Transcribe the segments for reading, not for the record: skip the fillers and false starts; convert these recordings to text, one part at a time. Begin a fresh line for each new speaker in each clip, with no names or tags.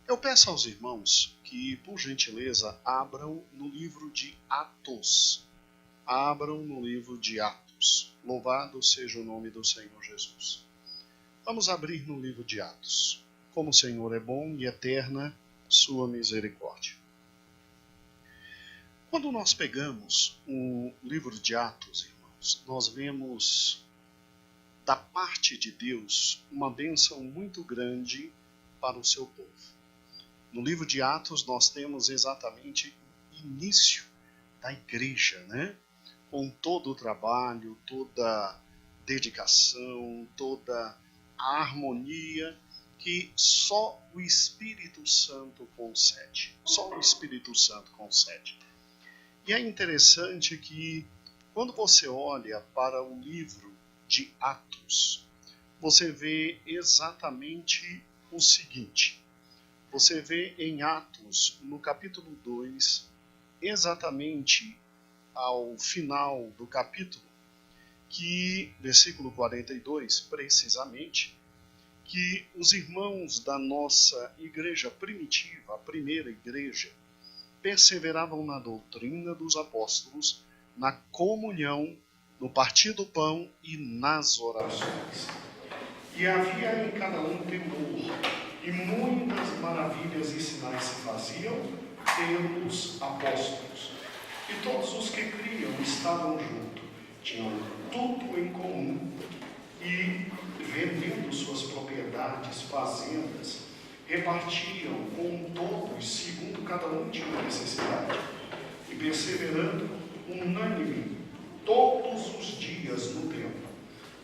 Eu peço aos irmãos que, por gentileza, abram no livro de Atos. Abram no livro de Atos. Louvado seja o nome do Senhor Jesus. Vamos abrir no livro de Atos. Como o Senhor é bom e eterna sua misericórdia. Quando nós pegamos o livro de Atos, irmãos, nós vemos da parte de Deus uma bênção muito grande para o seu povo. No livro de Atos nós temos exatamente o início da igreja, né? Com todo o trabalho, toda a dedicação, toda a harmonia que só o Espírito Santo concede. Só o Espírito Santo concede. E é interessante que quando você olha para o livro de Atos, você vê exatamente o seguinte. Você vê em Atos, no capítulo 2, exatamente ao final do capítulo, que, versículo 42, precisamente, que os irmãos da nossa igreja primitiva, a primeira igreja, perseveravam na doutrina dos apóstolos, na comunhão, no partir do pão e nas orações. E havia em cada um temor, e muitas maravilhas e sinais se faziam pelos apóstolos. E todos os que criam estavam juntos, tinham tudo em comum, e vendendo suas propriedades, fazendas, repartiam com todos, segundo cada um tinha necessidade, e perseverando unânime todos os dias no templo,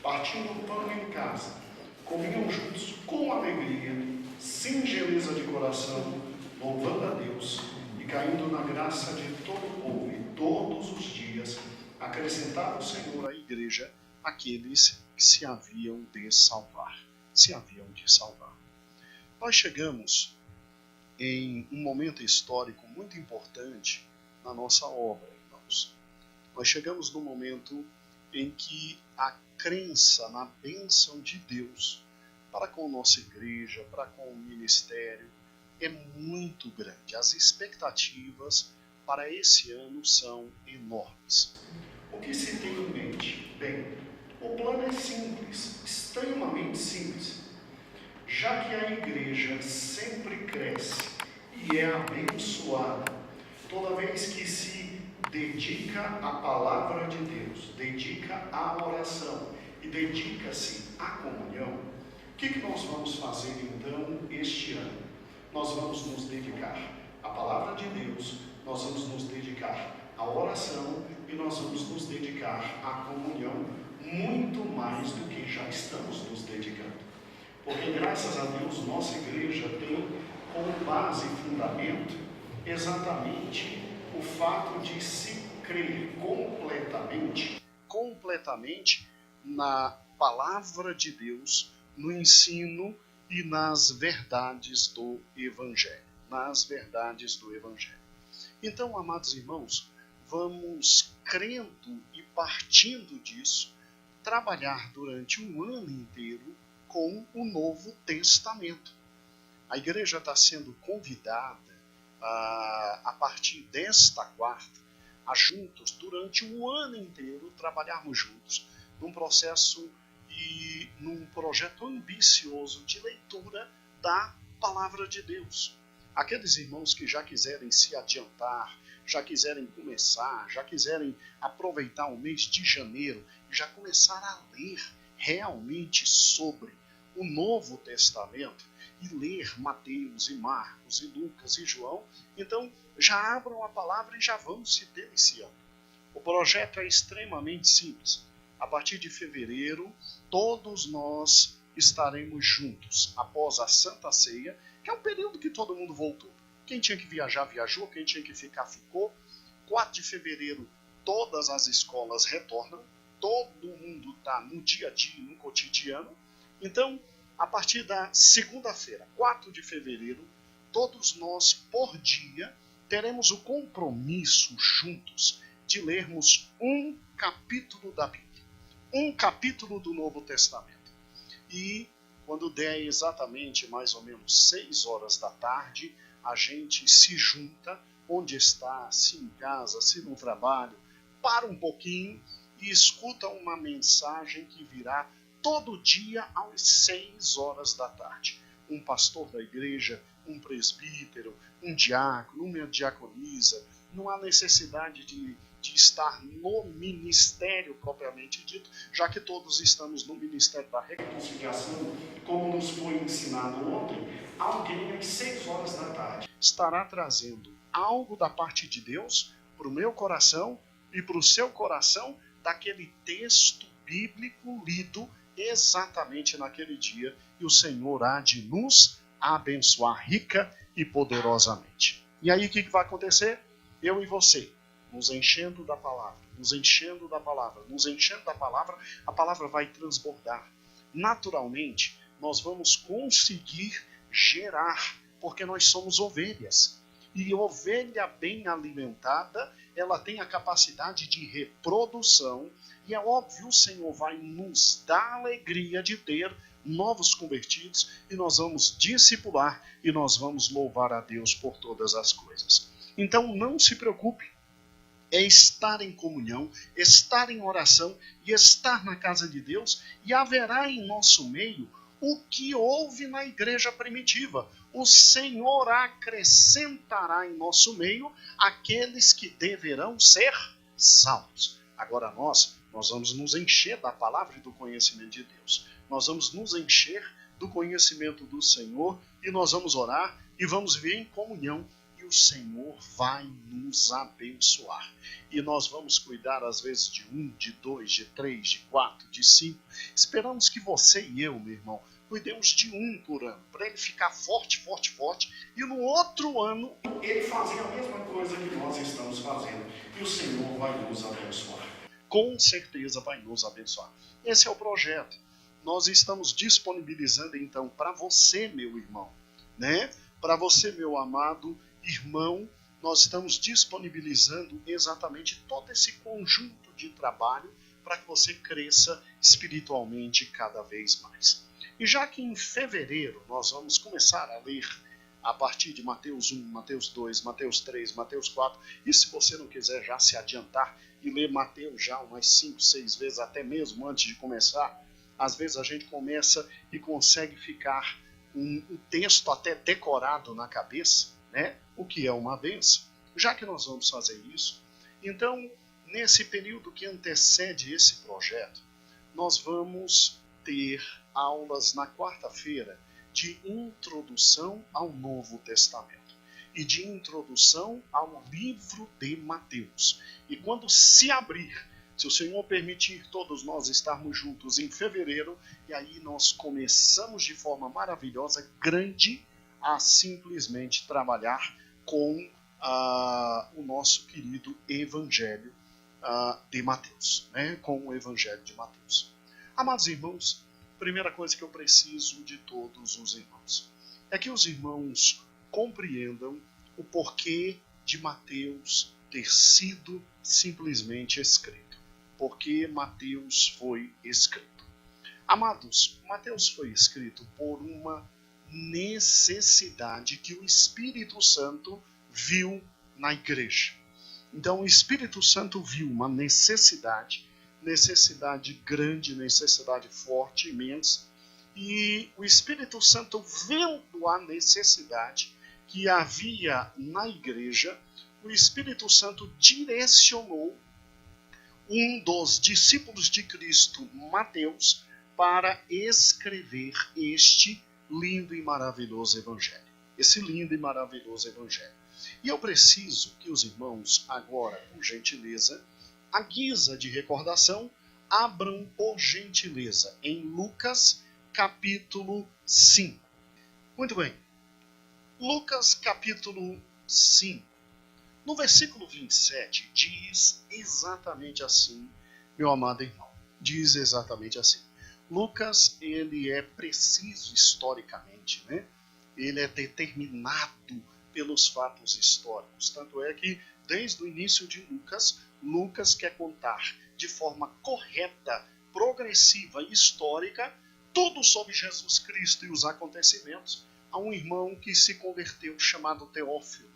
partindo o pão em casa, comiam juntos com alegria, singeleza de coração, louvando a Deus e caindo na graça de todo o povo, e todos os dias acrescentava o Senhor à igreja aqueles que se haviam de salvar. Nós chegamos em um momento histórico muito importante na nossa obra, irmãos. Nós chegamos no momento em que a crença na bênção de Deus para com a nossa igreja, para com o ministério, é muito grande. As expectativas para esse ano são enormes. O que se tem em mente? Bem, o plano é simples, extremamente simples. Já que a igreja sempre cresce e é abençoada, toda vez que se dedica à palavra de Deus, dedica à oração e dedica-se à comunhão, o que nós vamos fazer então este ano? Nós vamos nos dedicar à palavra de Deus, nós vamos nos dedicar à oração e nós vamos nos dedicar à comunhão muito mais do que já estamos nos dedicando. Porque graças a Deus nossa igreja tem como base e fundamento exatamente o fato de se crer completamente na palavra de Deus, no ensino e nas verdades do Evangelho. Então, amados irmãos, vamos crendo e partindo disso, trabalhar durante um ano inteiro com o Novo Testamento. A igreja está sendo convidada a partir desta quarta a juntos, durante um ano inteiro, trabalharmos juntos num processo e num projeto ambicioso de leitura da Palavra de Deus. Aqueles irmãos que já quiserem se adiantar, já quiserem começar, já quiserem aproveitar o mês de janeiro e já começar a ler realmente sobre o Novo Testamento e ler Mateus e Marcos e Lucas e João, então já abram a palavra e já vão se deliciando. O projeto é extremamente simples. A partir de fevereiro, todos nós estaremos juntos após a Santa Ceia, que é um período que todo mundo voltou. Quem tinha que viajar, viajou. Quem tinha que ficar, ficou. 4 de fevereiro, todas as escolas retornam. Todo mundo está no dia a dia, no cotidiano. Então, a partir da segunda-feira, 4 de fevereiro, todos nós, por dia, teremos o compromisso juntos de lermos um capítulo da Bíblia, um capítulo do Novo Testamento. E quando der exatamente mais ou menos 6 horas da tarde, a gente se junta, onde está, se em casa, se no trabalho, para um pouquinho e escuta uma mensagem que virá todo dia às 6 horas da tarde. Um pastor da igreja, um presbítero, um diácono, uma diaconisa, não há necessidade de estar no ministério propriamente dito, já que todos estamos no ministério da reconciliação, como nos foi ensinado ontem, alguém às 6 horas da tarde estará trazendo algo da parte de Deus para o meu coração e para o seu coração daquele texto bíblico lido exatamente naquele dia, e o Senhor há de nos abençoar rica e poderosamente. E aí o que vai acontecer? Eu e você, nos enchendo da palavra, nos enchendo da palavra, nos enchendo da palavra, a palavra vai transbordar. Naturalmente, nós vamos conseguir gerar, porque nós somos ovelhas. E ovelha bem alimentada, ela tem a capacidade de reprodução, e é óbvio, o Senhor vai nos dar a alegria de ter novos convertidos, e nós vamos discipular, e nós vamos louvar a Deus por todas as coisas. Então não se preocupe, é estar em comunhão, estar em oração e estar na casa de Deus, e haverá em nosso meio o que houve na igreja primitiva. O Senhor acrescentará em nosso meio aqueles que deverão ser salvos. Agora nós vamos nos encher da palavra e do conhecimento de Deus. Nós vamos nos encher do conhecimento do Senhor e nós vamos orar e vamos viver em comunhão. E o Senhor vai nos abençoar. E nós vamos cuidar às vezes de 1, de 2, de 3, de 4, de 5. Esperamos que você e eu, meu irmão, cuidemos de 1 por ano, para ele ficar forte, forte, forte, e no outro ano ele fazer a mesma coisa que nós estamos fazendo, e o Senhor vai nos abençoar. Com certeza vai nos abençoar. Esse é o projeto. Nós estamos disponibilizando então para você, meu irmão, né? Para você, meu amado irmão, nós estamos disponibilizando exatamente todo esse conjunto de trabalho para que você cresça espiritualmente cada vez mais. E já que em fevereiro nós vamos começar a ler a partir de Mateus 1, Mateus 2, Mateus 3, Mateus 4, e se você não quiser já se adiantar e ler Mateus já umas 5, 6 vezes, até mesmo antes de começar, às vezes a gente começa e consegue ficar um texto até decorado na cabeça, né? O que é uma benção. Já que nós vamos fazer isso, então, nesse período que antecede esse projeto, nós vamos ter aulas na quarta-feira de introdução ao Novo Testamento e de introdução ao livro de Mateus. E quando se abrir, se o Senhor permitir todos nós estarmos juntos em fevereiro, e aí nós começamos de forma maravilhosa, grande, a simplesmente trabalhar com o nosso querido Evangelho de Mateus, né? Com o Evangelho de Mateus. Amados irmãos, primeira coisa que eu preciso de todos os irmãos é que os irmãos compreendam o porquê de Mateus ter sido simplesmente escrito. Porque Mateus foi escrito. Amados, Mateus foi escrito por uma necessidade que o Espírito Santo viu na igreja. Então o Espírito Santo viu uma necessidade grande, necessidade forte, imensa, e o Espírito Santo, vendo a necessidade que havia na igreja, o Espírito Santo direcionou um dos discípulos de Cristo, Mateus, para escrever este lindo e maravilhoso evangelho. Esse lindo e maravilhoso evangelho. E eu preciso que os irmãos, agora, por gentileza, à guisa de recordação, abram por gentileza em Lucas capítulo 5. Muito bem. Lucas capítulo 5. No versículo 27 diz exatamente assim, meu amado irmão. Diz exatamente assim. Lucas, ele é preciso historicamente, né? Ele é determinado pelos fatos históricos. Tanto é que, desde o início de Lucas, Lucas quer contar de forma correta, progressiva e histórica tudo sobre Jesus Cristo e os acontecimentos a um irmão que se converteu chamado Teófilo.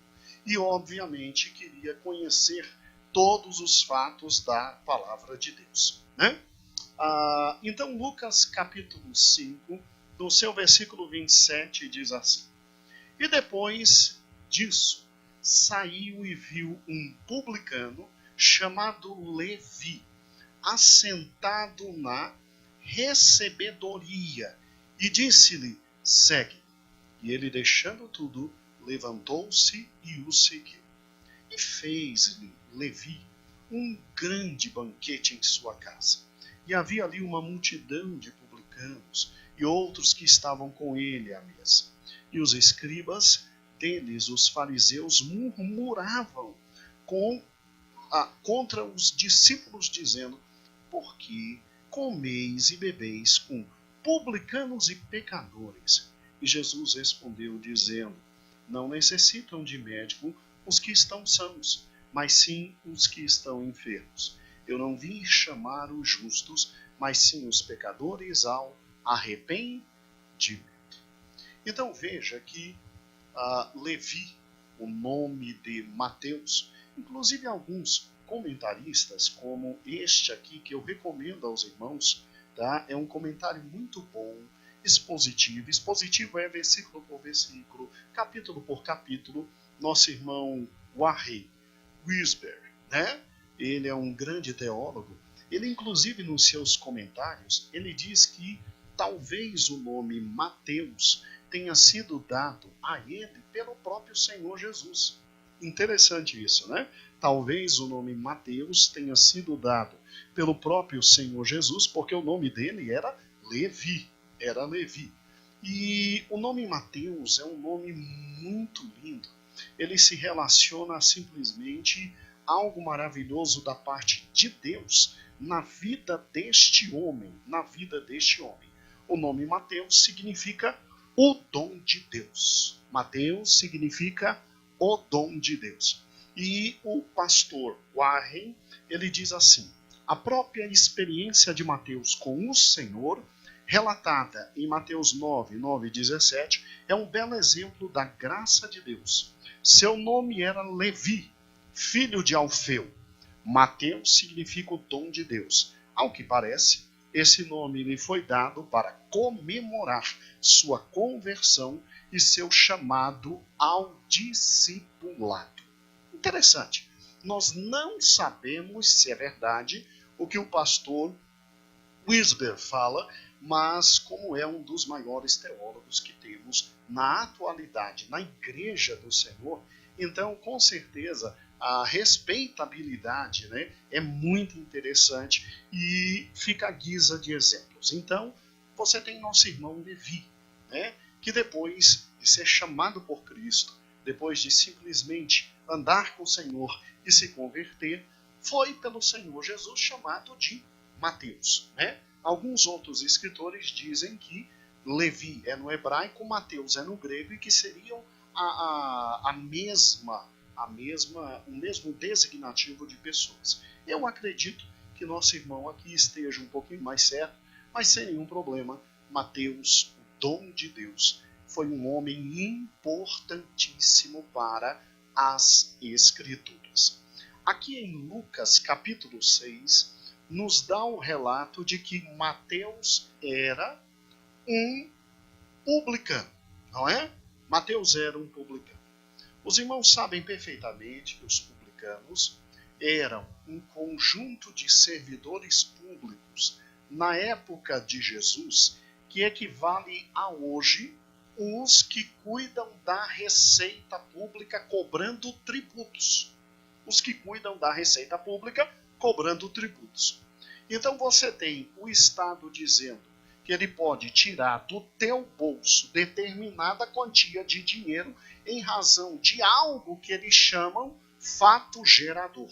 E, obviamente, queria conhecer todos os fatos da palavra de Deus, né? Então, Lucas capítulo 5, no seu versículo 27, diz assim: E depois disso, saiu e viu um publicano chamado Levi, assentado na recebedoria, e disse-lhe: segue. E ele, deixando tudo, levantou-se e o seguiu. E fez-lhe Levi um grande banquete em sua casa. E havia ali uma multidão de publicanos e outros que estavam com ele à mesa. E os escribas deles, os fariseus, murmuravam contra os discípulos, dizendo: por que comeis e bebeis com publicanos e pecadores? E Jesus respondeu, dizendo: não necessitam de médico os que estão sãos, mas sim os que estão enfermos. Eu não vim chamar os justos, mas sim os pecadores ao arrependimento. Então veja que Levi, o nome de Mateus, inclusive alguns comentaristas, como este aqui que eu recomendo aos irmãos, tá? É um comentário muito bom, expositivo. Expositivo é versículo por versículo, capítulo por capítulo. Nosso irmão Warren Wiersbe, né? Ele é um grande teólogo. Ele, inclusive, nos seus comentários, ele diz que talvez o nome Mateus tenha sido dado a ele pelo próprio Senhor Jesus. Interessante isso, né? Talvez o nome Mateus tenha sido dado pelo próprio Senhor Jesus, porque o nome dele era Levi. Era Levi. E o nome Mateus é um nome muito lindo. Ele se relaciona a simplesmente algo maravilhoso da parte de Deus na vida deste homem, na vida deste homem. O nome Mateus significa o dom de Deus. Mateus significa o dom de Deus. E o pastor Warren, ele diz assim: a própria experiência de Mateus com o Senhor, relatada em Mateus 9, 9 e 17, é um belo exemplo da graça de Deus. Seu nome era Levi, filho de Alfeu. Mateus significa o dom de Deus. Ao que parece, esse nome lhe foi dado para comemorar sua conversão e seu chamado ao discipulado. Interessante. Nós não sabemos se é verdade o que o pastor Wiersbe fala, mas como é um dos maiores teólogos que temos na atualidade na Igreja do Senhor, então com certeza a respeitabilidade, né, é muito interessante e fica à guisa de exemplos. Então, você tem nosso irmão Levi, né, que depois de ser chamado por Cristo, depois de simplesmente andar com o Senhor e se converter, foi pelo Senhor Jesus chamado de Mateus, né? Alguns outros escritores dizem que Levi é no hebraico, Mateus é no grego, e que seriam o mesmo designativo de pessoas. Eu acredito que nosso irmão aqui esteja um pouquinho mais certo, mas sem nenhum problema. Mateus, o dom de Deus, foi um homem importantíssimo para as Escrituras. Aqui em Lucas capítulo 6, nos dá o relato de que Mateus era um publicano, não é? Mateus era um publicano. Os irmãos sabem perfeitamente que os publicanos eram um conjunto de servidores públicos na época de Jesus, que equivale a hoje os que cuidam da receita pública cobrando tributos. Os que cuidam da receita pública cobrando tributos. Então você tem o Estado dizendo que ele pode tirar do teu bolso determinada quantia de dinheiro em razão de algo que eles chamam fato gerador.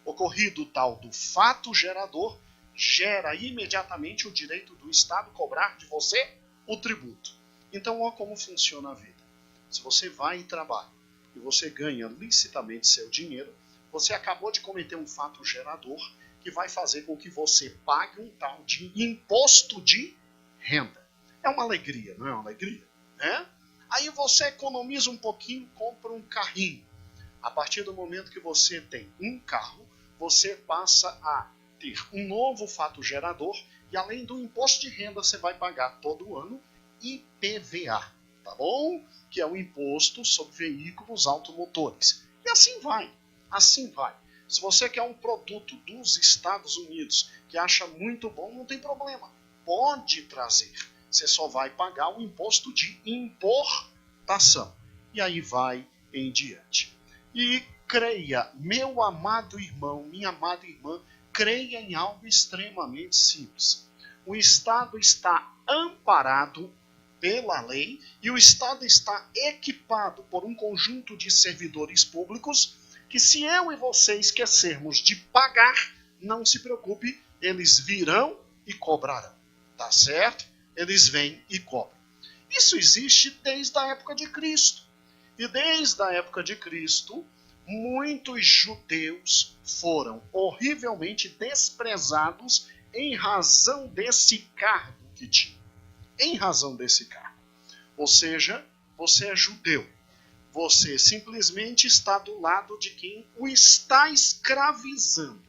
Ocorrido tal do fato gerador, gera imediatamente o direito do Estado cobrar de você o tributo. Então, olha como funciona a vida. Se você vai e trabalha e você ganha licitamente seu dinheiro, você acabou de cometer um fato gerador que vai fazer com que você pague um tal de imposto de renda. É uma alegria, não é uma alegria? Né? Aí você economiza um pouquinho, compra um carrinho. A partir do momento que você tem um carro, você passa a ter um novo fato gerador e além do imposto de renda, você vai pagar todo ano IPVA, tá bom? Que é o Imposto sobre Veículos Automotores. E assim vai, assim vai. Se você quer um produto dos Estados Unidos que acha muito bom, não tem problema. Pode trazer. Você só vai pagar o imposto de importação. E aí vai em diante. E creia, meu amado irmão, minha amada irmã, creia em algo extremamente simples. O Estado está amparado pela lei e o Estado está equipado por um conjunto de servidores públicos que, se eu e você esquecermos de pagar, não se preocupe, eles virão e cobrarão. Tá certo? Eles vêm e cobram. Isso existe desde a época de Cristo. E desde a época de Cristo, muitos judeus foram horrivelmente desprezados em razão desse cargo que tinham. Em razão desse cargo. Ou seja, você é judeu. Você simplesmente está do lado de quem o está escravizando.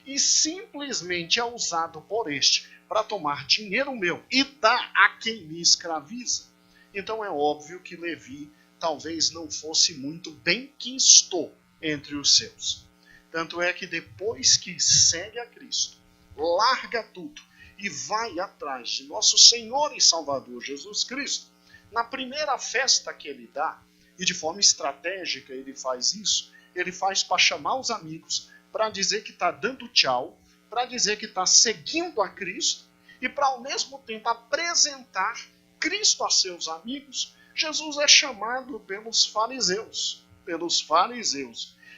E simplesmente é usado por este para tomar dinheiro meu e dar a quem me escraviza. Então é óbvio que Levi talvez não fosse muito bem quisto entre os seus. Tanto é que depois que segue a Cristo, larga tudo e vai atrás de nosso Senhor e Salvador Jesus Cristo, na primeira festa que ele dá, e de forma estratégica ele faz isso, ele faz para chamar os amigos, para dizer que está dando tchau, para dizer que está seguindo a Cristo, e para ao mesmo tempo apresentar Cristo a seus amigos. Jesus é chamado pelos fariseus.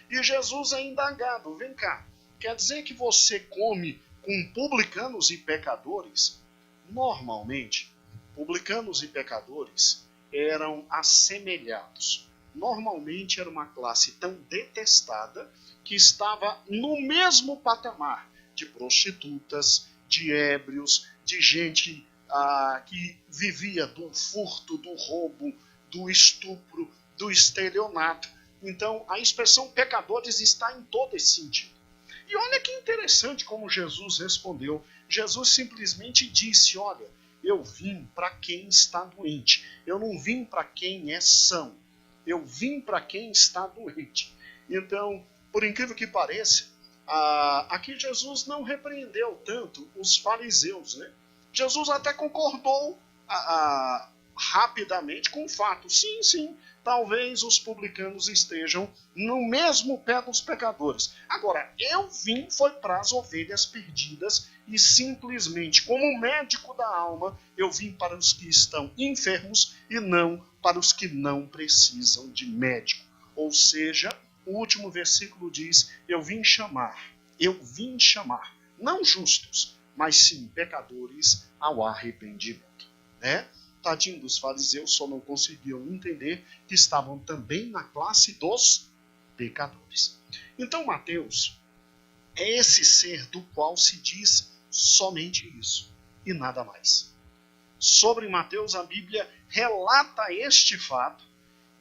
E Jesus é indagado, vem cá, quer dizer que você come com publicanos e pecadores? Normalmente, publicanos e pecadores eram assemelhados. Normalmente era uma classe tão detestada que estava no mesmo patamar de prostitutas, de ébrios, de gente que vivia do furto, do roubo, do estupro, do estelionato. Então, a expressão pecadores está em todo esse sentido. E olha que interessante como Jesus respondeu. Jesus simplesmente disse, olha, eu vim para quem está doente. Eu não vim para quem é são. Eu vim para quem está doente. Então, por incrível que pareça, aqui Jesus não repreendeu tanto os fariseus, né? Jesus até concordou rapidamente com o fato. Sim, talvez os publicanos estejam no mesmo pé dos pecadores. Agora, eu vim foi para as ovelhas perdidas e simplesmente, como médico da alma, eu vim para os que estão enfermos e não para os que não precisam de médico. Ou seja, o último versículo diz, eu vim chamar, não justos, mas sim pecadores ao arrependimento. Né? Tadinho dos fariseus, só não conseguiam entender que estavam também na classe dos pecadores. Então Mateus é esse ser do qual se diz somente isso e nada mais. Sobre Mateus, a Bíblia relata este fato,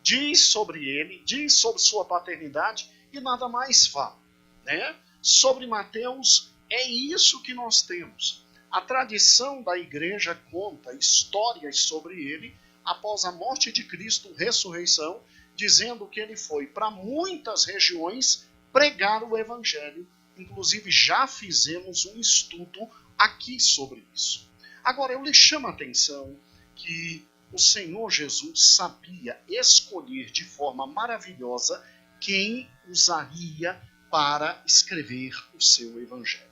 diz sobre ele, diz sobre sua paternidade e nada mais fala. Né? Sobre Mateus, é isso que nós temos. A tradição da igreja conta histórias sobre ele após a morte de Cristo, ressurreição, dizendo que ele foi para muitas regiões pregar o evangelho. Inclusive já fizemos um estudo aqui sobre isso. Agora eu lhe chamo a atenção que o Senhor Jesus sabia escolher de forma maravilhosa quem usaria para escrever o seu evangelho.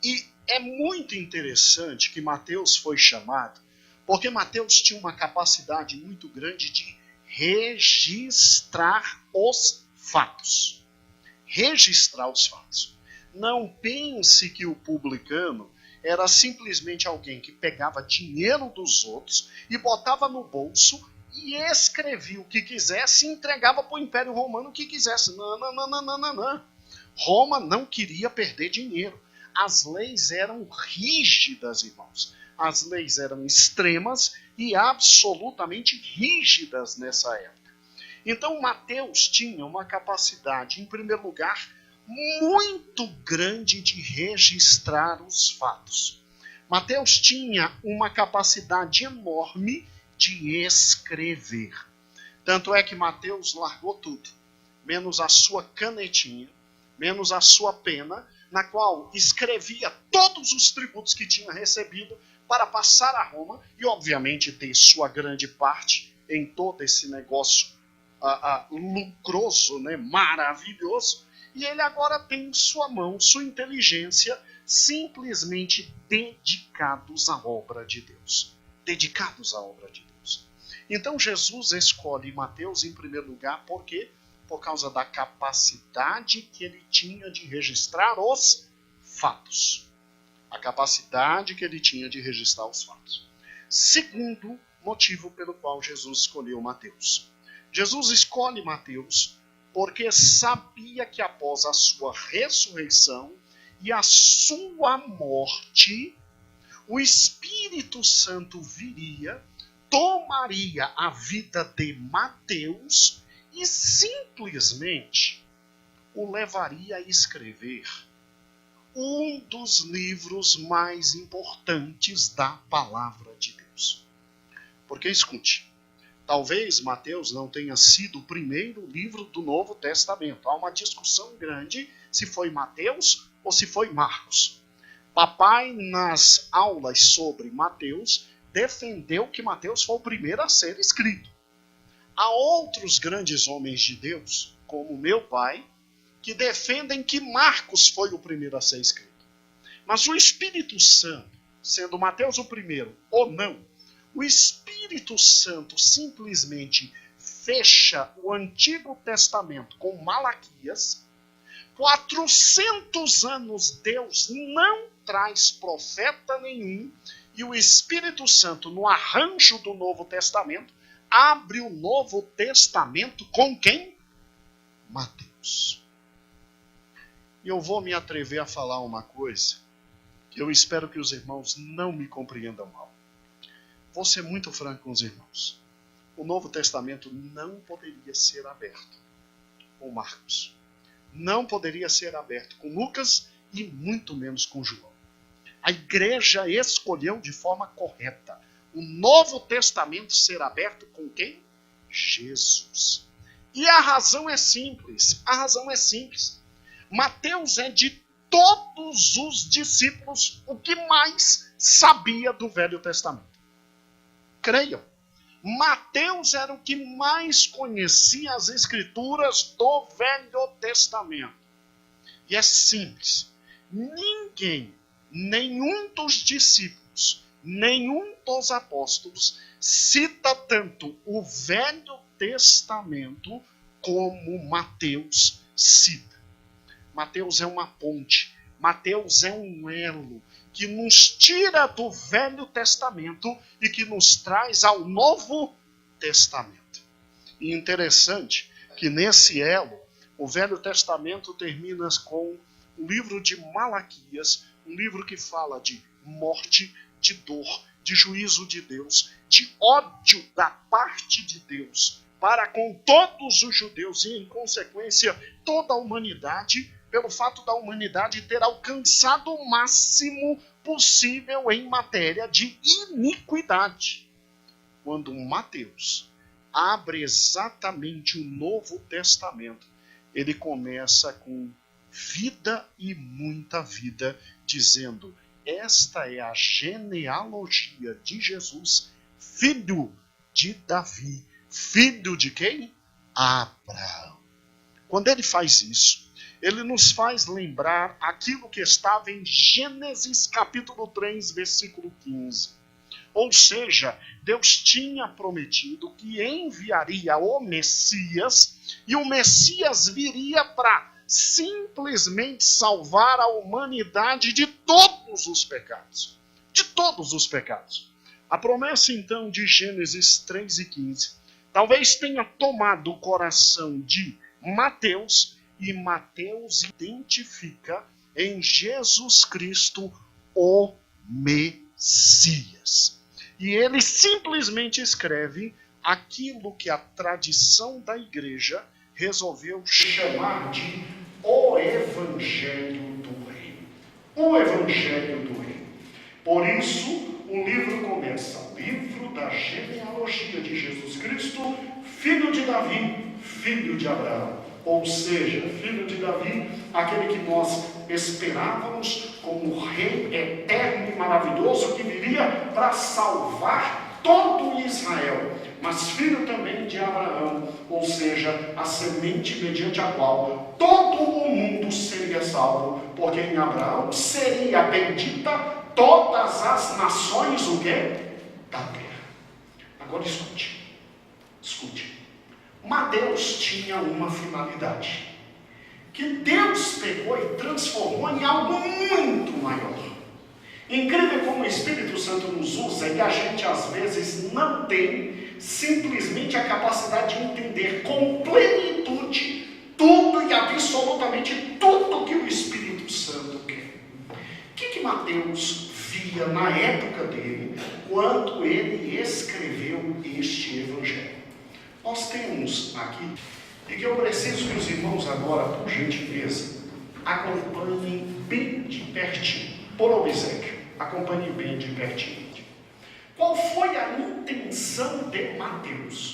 E é muito interessante que Mateus foi chamado, porque Mateus tinha uma capacidade muito grande de registrar os fatos. Registrar os fatos. Não pense que o publicano era simplesmente alguém que pegava dinheiro dos outros e botava no bolso e escrevia o que quisesse e entregava para o Império Romano o que quisesse. Não. Roma não queria perder dinheiro. As leis eram rígidas, irmãos. As leis eram extremas e absolutamente rígidas nessa época. Então Mateus tinha uma capacidade, em primeiro lugar, muito grande de registrar os fatos. Mateus tinha uma capacidade enorme de escrever. Tanto é que Mateus largou tudo, menos a sua canetinha, menos a sua pena, na qual escrevia todos os tributos que tinha recebido para passar a Roma e, obviamente, ter sua grande parte em todo esse negócio lucroso, né, maravilhoso. E ele agora tem em sua mão, sua inteligência, simplesmente dedicados à obra de Deus. Dedicados à obra de Deus. Então Jesus escolhe Mateus em primeiro lugar, por quê? Por causa da capacidade que ele tinha de registrar os fatos. A capacidade que ele tinha de registrar os fatos. Segundo motivo pelo qual Jesus escolheu Mateus. Jesus escolhe Mateus porque sabia que após a sua ressurreição e a sua morte, o Espírito Santo viria, tomaria a vida de Mateus e simplesmente o levaria a escrever um dos livros mais importantes da palavra de Deus. Porque, escute, talvez Mateus não tenha sido o primeiro livro do Novo Testamento. Há uma discussão grande se foi Mateus ou se foi Marcos. Papai, nas aulas sobre Mateus, defendeu que Mateus foi o primeiro a ser escrito. Há outros grandes homens de Deus, como meu pai, que defendem que Marcos foi o primeiro a ser escrito. Mas o Espírito Santo, sendo Mateus o primeiro ou não, o Espírito Santo simplesmente fecha o Antigo Testamento com Malaquias. 400 anos Deus não traz profeta nenhum e o Espírito Santo, no arranjo do Novo Testamento, abre o Novo Testamento com quem? Mateus. E eu vou me atrever a falar uma coisa que eu espero que os irmãos não me compreendam mal. Vou ser muito franco com os irmãos. O Novo Testamento não poderia ser aberto com Marcos. Não poderia ser aberto com Lucas e muito menos com João. A igreja escolheu de forma correta o Novo Testamento ser aberto com quem? Jesus. E a razão é simples. A razão é simples. Mateus é de todos os discípulos o que mais sabia do Velho Testamento. Creiam. Mateus era o que mais conhecia as Escrituras do Velho Testamento. E é simples. Ninguém, nenhum dos discípulos, nenhum dos apóstolos cita tanto o Velho Testamento como Mateus cita. Mateus é uma ponte. Mateus é um elo que nos tira do Velho Testamento e que nos traz ao Novo Testamento. E interessante que nesse elo, o Velho Testamento termina com o livro de Malaquias, um livro que fala de morte, de dor, de juízo de Deus, de ódio da parte de Deus para com todos os judeus e, em consequência, toda a humanidade, pelo fato da humanidade ter alcançado o máximo possível em matéria de iniquidade. Quando Mateus abre exatamente o Novo Testamento, ele começa com vida e muita vida, dizendo: esta é a genealogia de Jesus, filho de Davi. Filho de quem? Abraão. Quando ele faz isso, ele nos faz lembrar aquilo que estava em Gênesis capítulo 3, versículo 15. Ou seja, Deus tinha prometido que enviaria o Messias, e o Messias viria para simplesmente salvar a humanidade de todos os pecados. De todos os pecados. A promessa, então, de Gênesis 3 e 15, talvez tenha tomado o coração de Mateus, e Mateus identifica em Jesus Cristo o Messias. Messias. E ele simplesmente escreve aquilo que a tradição da igreja resolveu chamar de o Evangelho do Reino. O Evangelho do Reino. Por isso, o livro começa, livro da genealogia de Jesus Cristo, filho de Davi, filho de Abraão. Ou seja, filho de Davi, aquele que nós esperávamos como rei eterno e maravilhoso que viria para salvar todo Israel, mas filho também de Abraão, ou seja, a semente mediante a qual todo o mundo seria salvo, porque em Abraão seria bendita todas as nações, o quê? Da terra. Agora escute. Mateus tinha uma finalidade, que Deus pegou e transformou em algo muito maior. Incrível como o Espírito Santo nos usa e a gente às vezes não tem simplesmente a capacidade de entender com plenitude tudo e absolutamente tudo que o Espírito Santo quer. O que Mateus via na época dele, quando ele escreveu este Evangelho? Nós temos aqui, e que eu preciso que os irmãos agora, por gentileza, acompanhem bem de pertinho, por obséquio, acompanhem bem de pertinho. Qual foi a intenção de Mateus?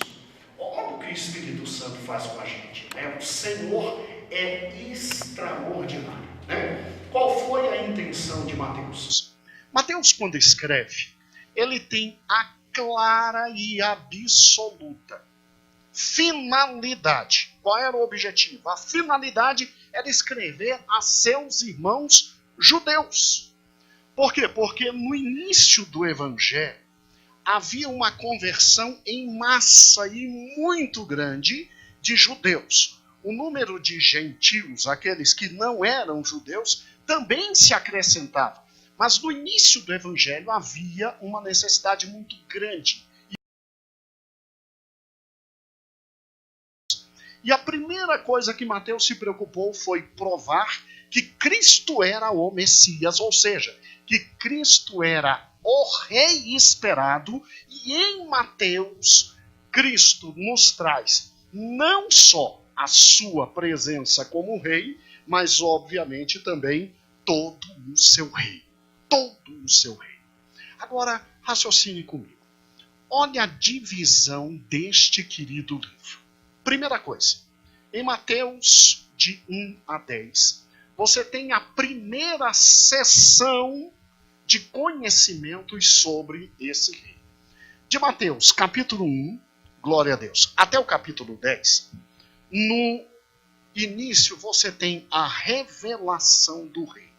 Olha o que o Espírito Santo faz com a gente, né? O Senhor é extraordinário, né? Qual foi a intenção de Mateus? Mateus, quando escreve, ele tem a clara e absoluta finalidade. Qual era o objetivo? A finalidade era escrever a seus irmãos judeus. Por quê? Porque no início do Evangelho havia uma conversão em massa e muito grande de judeus. O número de gentios, aqueles que não eram judeus, também se acrescentava. Mas no início do Evangelho havia uma necessidade muito grande. E a primeira coisa que Mateus se preocupou foi provar que Cristo era o Messias, ou seja, que Cristo era o Rei esperado, e em Mateus, Cristo nos traz não só a sua presença como Rei, mas obviamente também todo o seu reino. Todo o seu reino. Agora, raciocine comigo. Olha a divisão deste querido livro. Primeira coisa, em Mateus de 1 a 10, você tem a primeira sessão de conhecimentos sobre esse rei. De Mateus, capítulo 1, glória a Deus, até o capítulo 10, no início você tem a revelação do rei.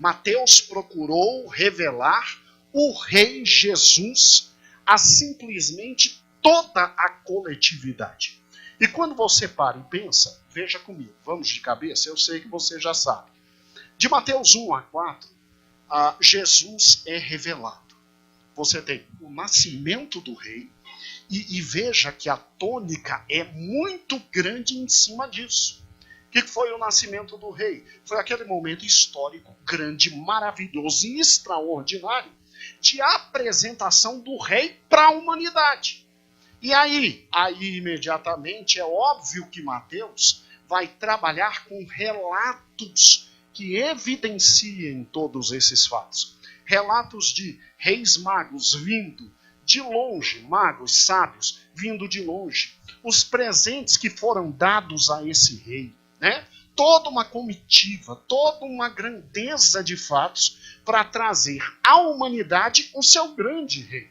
Mateus procurou revelar o rei Jesus a simplesmente toda a coletividade. E quando você para e pensa, veja comigo, vamos de cabeça, eu sei que você já sabe. De Mateus 1 a 4, Jesus é revelado. Você tem o nascimento do rei, e veja que a tônica é muito grande em cima disso. O que foi o nascimento do rei? Foi aquele momento histórico grande, maravilhoso e extraordinário de apresentação do rei para a humanidade. E aí imediatamente é óbvio que Mateus vai trabalhar com relatos que evidenciem todos esses fatos. Relatos de reis magos vindo de longe, magos sábios vindo de longe. Os presentes que foram dados a esse rei, né? Toda uma comitiva, toda uma grandeza de fatos para trazer à humanidade o seu grande rei.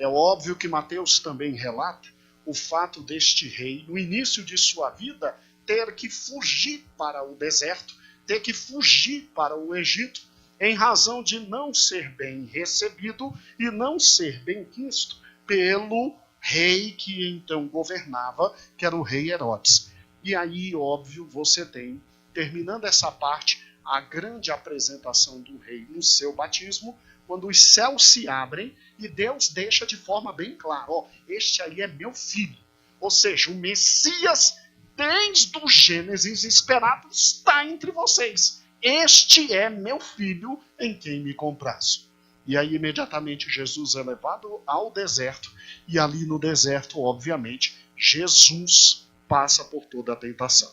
É óbvio que Mateus também relata o fato deste rei, no início de sua vida, ter que fugir para o deserto, ter que fugir para o Egito, em razão de não ser bem recebido e não ser bem quisto pelo rei que então governava, que era o rei Herodes. E aí, óbvio, você tem, terminando essa parte, a grande apresentação do rei no seu batismo, quando os céus se abrem e Deus deixa de forma bem clara, este aí é meu filho. Ou seja, o Messias, desde o Gênesis esperado, está entre vocês. Este é meu filho em quem me comprazo. E aí imediatamente Jesus é levado ao deserto, e ali no deserto, obviamente, Jesus passa por toda a tentação.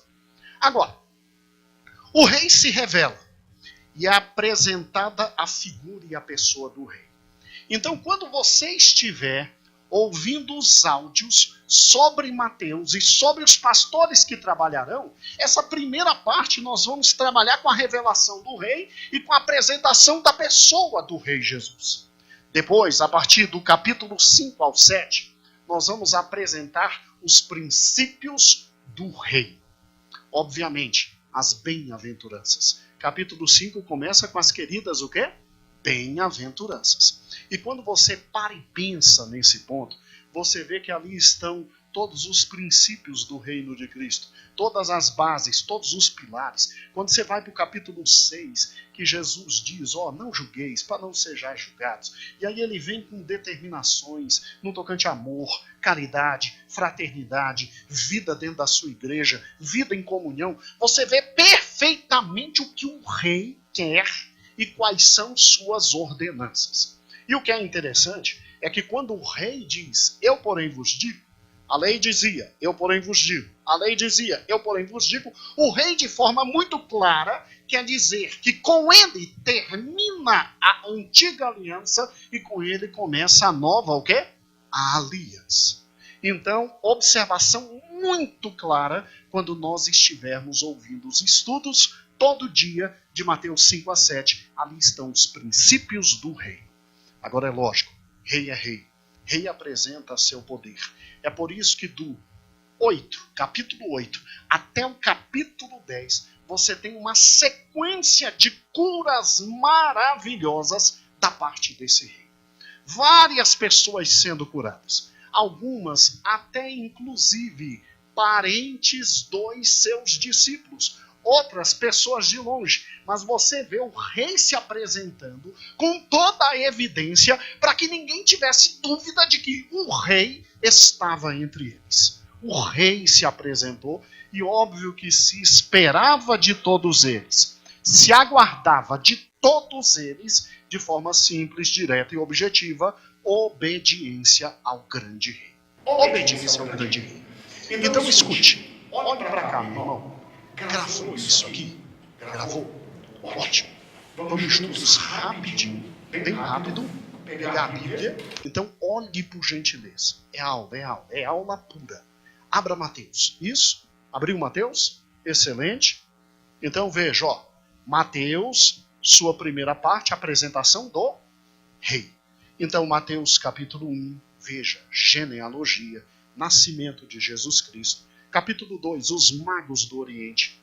Agora, o rei se revela e é apresentada a figura e a pessoa do rei. Então, quando você estiver ouvindo os áudios sobre Mateus e sobre os pastores que trabalharão, essa primeira parte nós vamos trabalhar com a revelação do rei e com a apresentação da pessoa do rei Jesus. Depois, a partir do capítulo 5 ao 7, nós vamos apresentar os princípios do rei. Obviamente, as bem-aventuranças. Capítulo 5 começa com as queridas o quê? Bem-aventuranças. E quando você para e pensa nesse ponto, você vê que ali estão todos os princípios do reino de Cristo, todas as bases, todos os pilares. Quando você vai para o capítulo 6, que Jesus diz, não julgueis, para não sejais julgados. E aí ele vem com determinações no tocante a amor, caridade, fraternidade, vida dentro da sua igreja, vida em comunhão. Você vê perfeitamente o que o rei quer e quais são suas ordenanças. E o que é interessante é que quando o rei diz, eu porém vos digo, a lei dizia, eu porém vos digo, a lei dizia, eu porém vos digo, o rei de forma muito clara quer dizer que com ele termina a antiga aliança e com ele começa a nova, o quê? A aliança. Então, observação muito clara quando nós estivermos ouvindo os estudos todo dia de Mateus 5 a 7, ali estão os princípios do rei. Agora é lógico, rei é rei. Rei apresenta seu poder. É por isso que do capítulo 8, até o capítulo 10, você tem uma sequência de curas maravilhosas da parte desse rei. Várias pessoas sendo curadas. Algumas até inclusive parentes dos seus discípulos. Outras pessoas de longe, mas você vê o rei se apresentando com toda a evidência para que ninguém tivesse dúvida de que o rei estava entre eles. O rei se apresentou e óbvio que se esperava de todos eles, se aguardava de todos eles, de forma simples, direta e objetiva, obediência ao grande rei. Obediência ao grande rei. Então escute, olhe para cá, meu irmão. Gravou isso aqui? Gravou? Ótimo. Vamos juntos rapidinho, bem rápido, pegar a Bíblia. Então olhe por gentileza. É aula pura. Abra Mateus. Isso? Abriu Mateus? Excelente. Então veja, Mateus, sua primeira parte, apresentação do rei. Então Mateus capítulo 1, veja, genealogia, nascimento de Jesus Cristo. Capítulo 2, os magos do Oriente,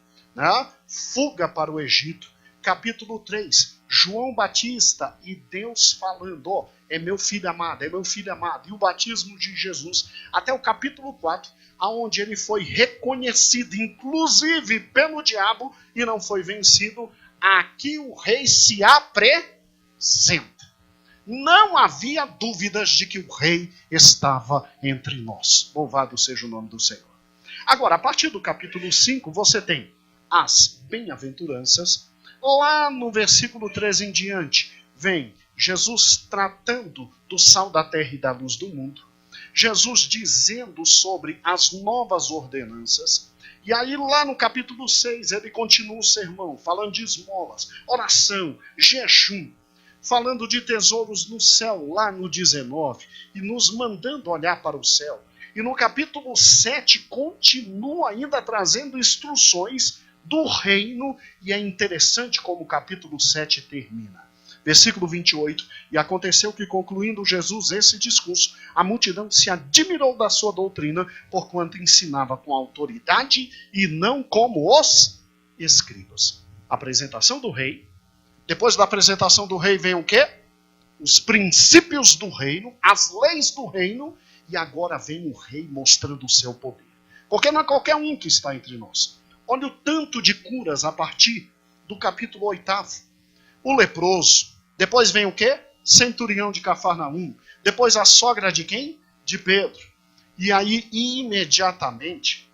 fuga para o Egito. Capítulo 3, João Batista e Deus falando, é meu filho amado, é meu filho amado. E o batismo de Jesus, até o capítulo 4, onde ele foi reconhecido, inclusive pelo diabo, e não foi vencido. Aqui o rei se apresenta. Não havia dúvidas de que o rei estava entre nós. Louvado seja o nome do Senhor. Agora, a partir do capítulo 5, você tem as bem-aventuranças. Lá no versículo 13 em diante, vem Jesus tratando do sal da terra e da luz do mundo. Jesus dizendo sobre as novas ordenanças. E aí lá no capítulo 6, ele continua o sermão, falando de esmolas, oração, jejum, falando de tesouros no céu, lá no 19, e nos mandando olhar para o céu. E no capítulo 7 continua ainda trazendo instruções do reino, e é interessante como o capítulo 7 termina. Versículo 28, e aconteceu que, concluindo Jesus esse discurso, a multidão se admirou da sua doutrina, porquanto ensinava com autoridade e não como os escribas. Apresentação do rei. Depois da apresentação do rei vem o quê? Os princípios do reino, as leis do reino, e agora vem o rei mostrando o seu poder. Porque não é qualquer um que está entre nós. Olha o tanto de curas a partir do capítulo 8. O leproso. Depois vem o quê? Centurião de Cafarnaum. Depois a sogra de quem? De Pedro. E aí, imediatamente,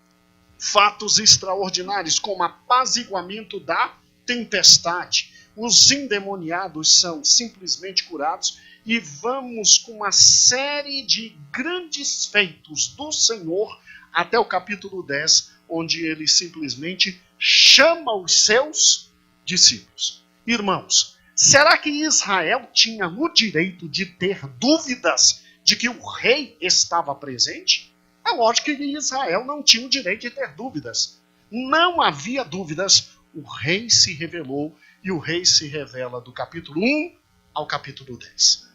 fatos extraordinários, como apaziguamento da tempestade, os endemoniados são simplesmente curados, e vamos com uma série de grandes feitos do Senhor até o capítulo 10, onde ele simplesmente chama os seus discípulos. Irmãos, será que Israel tinha o direito de ter dúvidas de que o rei estava presente? É lógico que Israel não tinha o direito de ter dúvidas. Não havia dúvidas, o rei se revelou, e o rei se revela do capítulo 1 ao capítulo 10.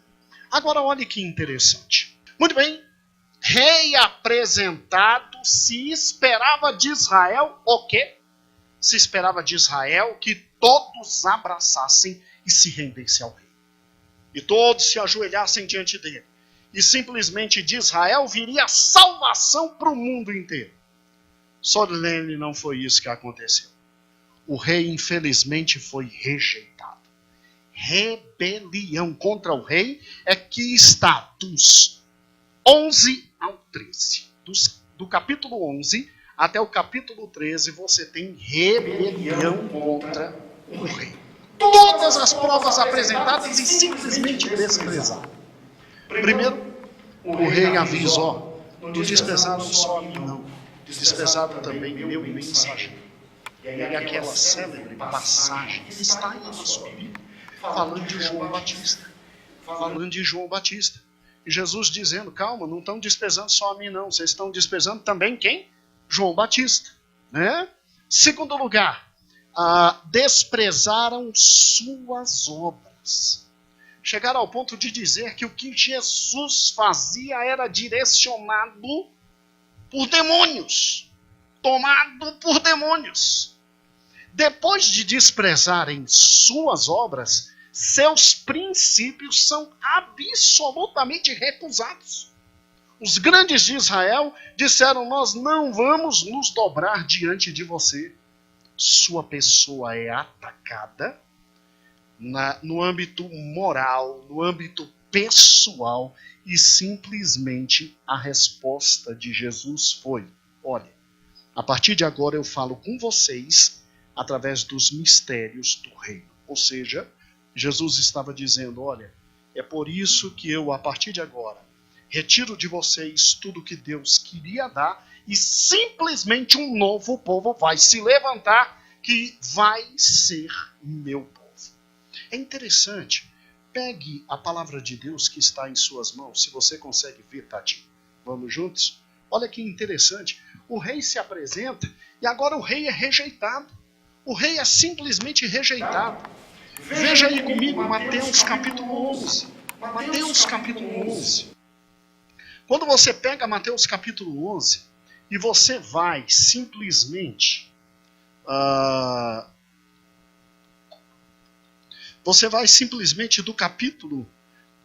Agora olhe que interessante. Muito bem, rei apresentado, se esperava de Israel o quê? Se esperava de Israel que todos abraçassem e se rendessem ao rei. E todos se ajoelhassem diante dele. E simplesmente de Israel viria a salvação para o mundo inteiro. Solene, não foi isso que aconteceu. O rei, infelizmente, foi rejeitado. Rebelião contra o rei é que está dos 11 ao 13. Do capítulo 11 até o capítulo 13, você tem rebelião contra o rei. Todas as provas apresentadas e simplesmente desprezado. Primeiro, o rei avisou: não desprezaram só a mim, não. Desprezaram também meu mensageiro. E aquela célebre passagem está aí na sua Bíblia, falando de João Batista. Falando de João Batista. E Jesus dizendo: calma, não estão desprezando só a mim, não. Vocês estão desprezando também quem? João Batista. Né? Segundo lugar, desprezaram suas obras. Chegaram ao ponto de dizer que o que Jesus fazia era direcionado por demônios. Tomado por demônios. Depois de desprezarem suas obras, seus princípios são absolutamente recusados. Os grandes de Israel disseram: nós não vamos nos dobrar diante de você. Sua pessoa é atacada no âmbito moral, no âmbito pessoal, e simplesmente a resposta de Jesus foi: olha, a partir de agora eu falo com vocês através dos mistérios do reino. Ou seja, Jesus estava dizendo: olha, é por isso que eu, a partir de agora, retiro de vocês tudo que Deus queria dar, e simplesmente um novo povo vai se levantar, que vai ser meu povo. É interessante. Pegue a palavra de Deus que está em suas mãos, se você consegue ver, Tati. Vamos juntos? Olha que interessante. O rei se apresenta e agora o rei é rejeitado. O rei é simplesmente rejeitado. Veja aí comigo Mateus capítulo 11. Mateus capítulo 11. Quando você pega Mateus capítulo 11 e você vai simplesmente... você vai simplesmente do capítulo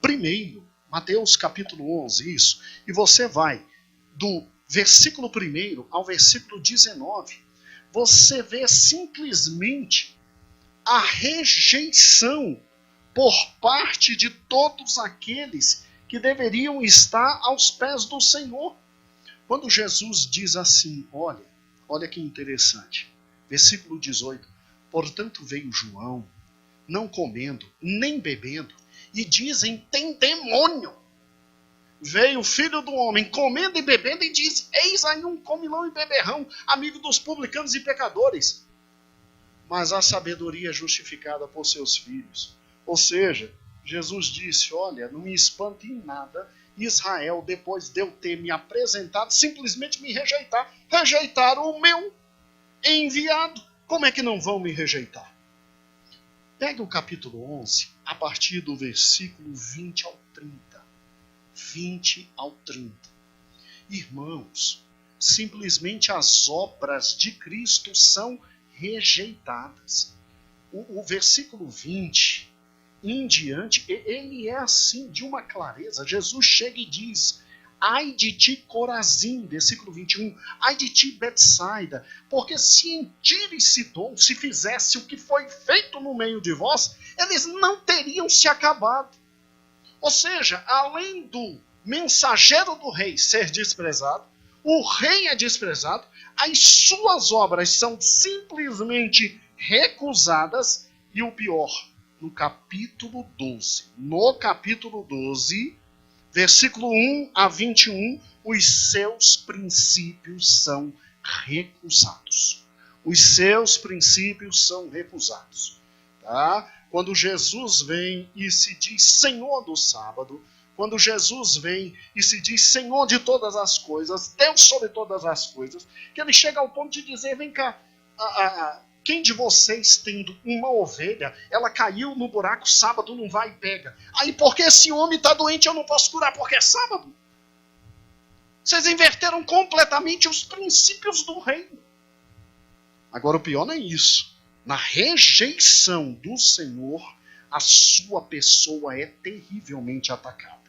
1, Mateus capítulo 11, isso. E você vai do versículo 1 ao versículo 19. Você vê simplesmente a rejeição por parte de todos aqueles que deveriam estar aos pés do Senhor. Quando Jesus diz assim, olha que interessante, versículo 18, portanto veio João, não comendo, nem bebendo, e dizem, tem demônio. Veio o Filho do Homem comendo e bebendo e diz, eis aí um comilão e beberrão, amigo dos publicanos e pecadores. Mas a sabedoria é justificada por seus filhos. Ou seja, Jesus disse, olha, não me espante em nada, Israel, depois de eu ter me apresentado, simplesmente me rejeitar. Rejeitaram o meu enviado. Como é que não vão me rejeitar? Pega o capítulo 11, a partir do versículo 20 ao 30. 20 ao 30. Irmãos, simplesmente as obras de Cristo são rejeitadas. O versículo 20 em diante, ele é assim, de uma clareza. Jesus chega e diz, ai de ti Corazim, versículo 21, ai de ti Betsaida, porque se em Tiro e Sidom se fizesse o que foi feito no meio de vós, eles não teriam se acabado. Ou seja, além do mensageiro do rei ser desprezado, o rei é desprezado, as suas obras são simplesmente recusadas, e o pior, no capítulo 12. No capítulo 12, versículo 1 a 21, os seus princípios são recusados. Os seus princípios são recusados. Tá? Quando Jesus vem e se diz Senhor do sábado, quando Jesus vem e se diz Senhor de todas as coisas, Deus sobre todas as coisas, que ele chega ao ponto de dizer, vem cá, quem de vocês tendo uma ovelha, ela caiu no buraco sábado, não vai e pega. Aí porque esse homem está doente eu não posso curar porque é sábado? Vocês inverteram completamente os princípios do reino. Agora o pior não é isso. Na rejeição do Senhor, a sua pessoa é terrivelmente atacada.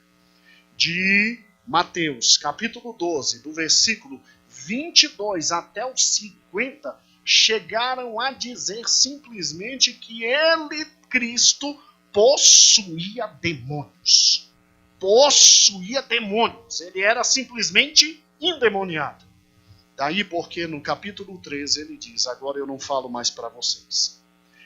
De Mateus, capítulo 12, do versículo 22 até o 50, chegaram a dizer simplesmente que ele, Cristo, possuía demônios. Possuía demônios. Ele era simplesmente endemoniado. Daí porque no capítulo 13 ele diz, agora eu não falo mais para vocês.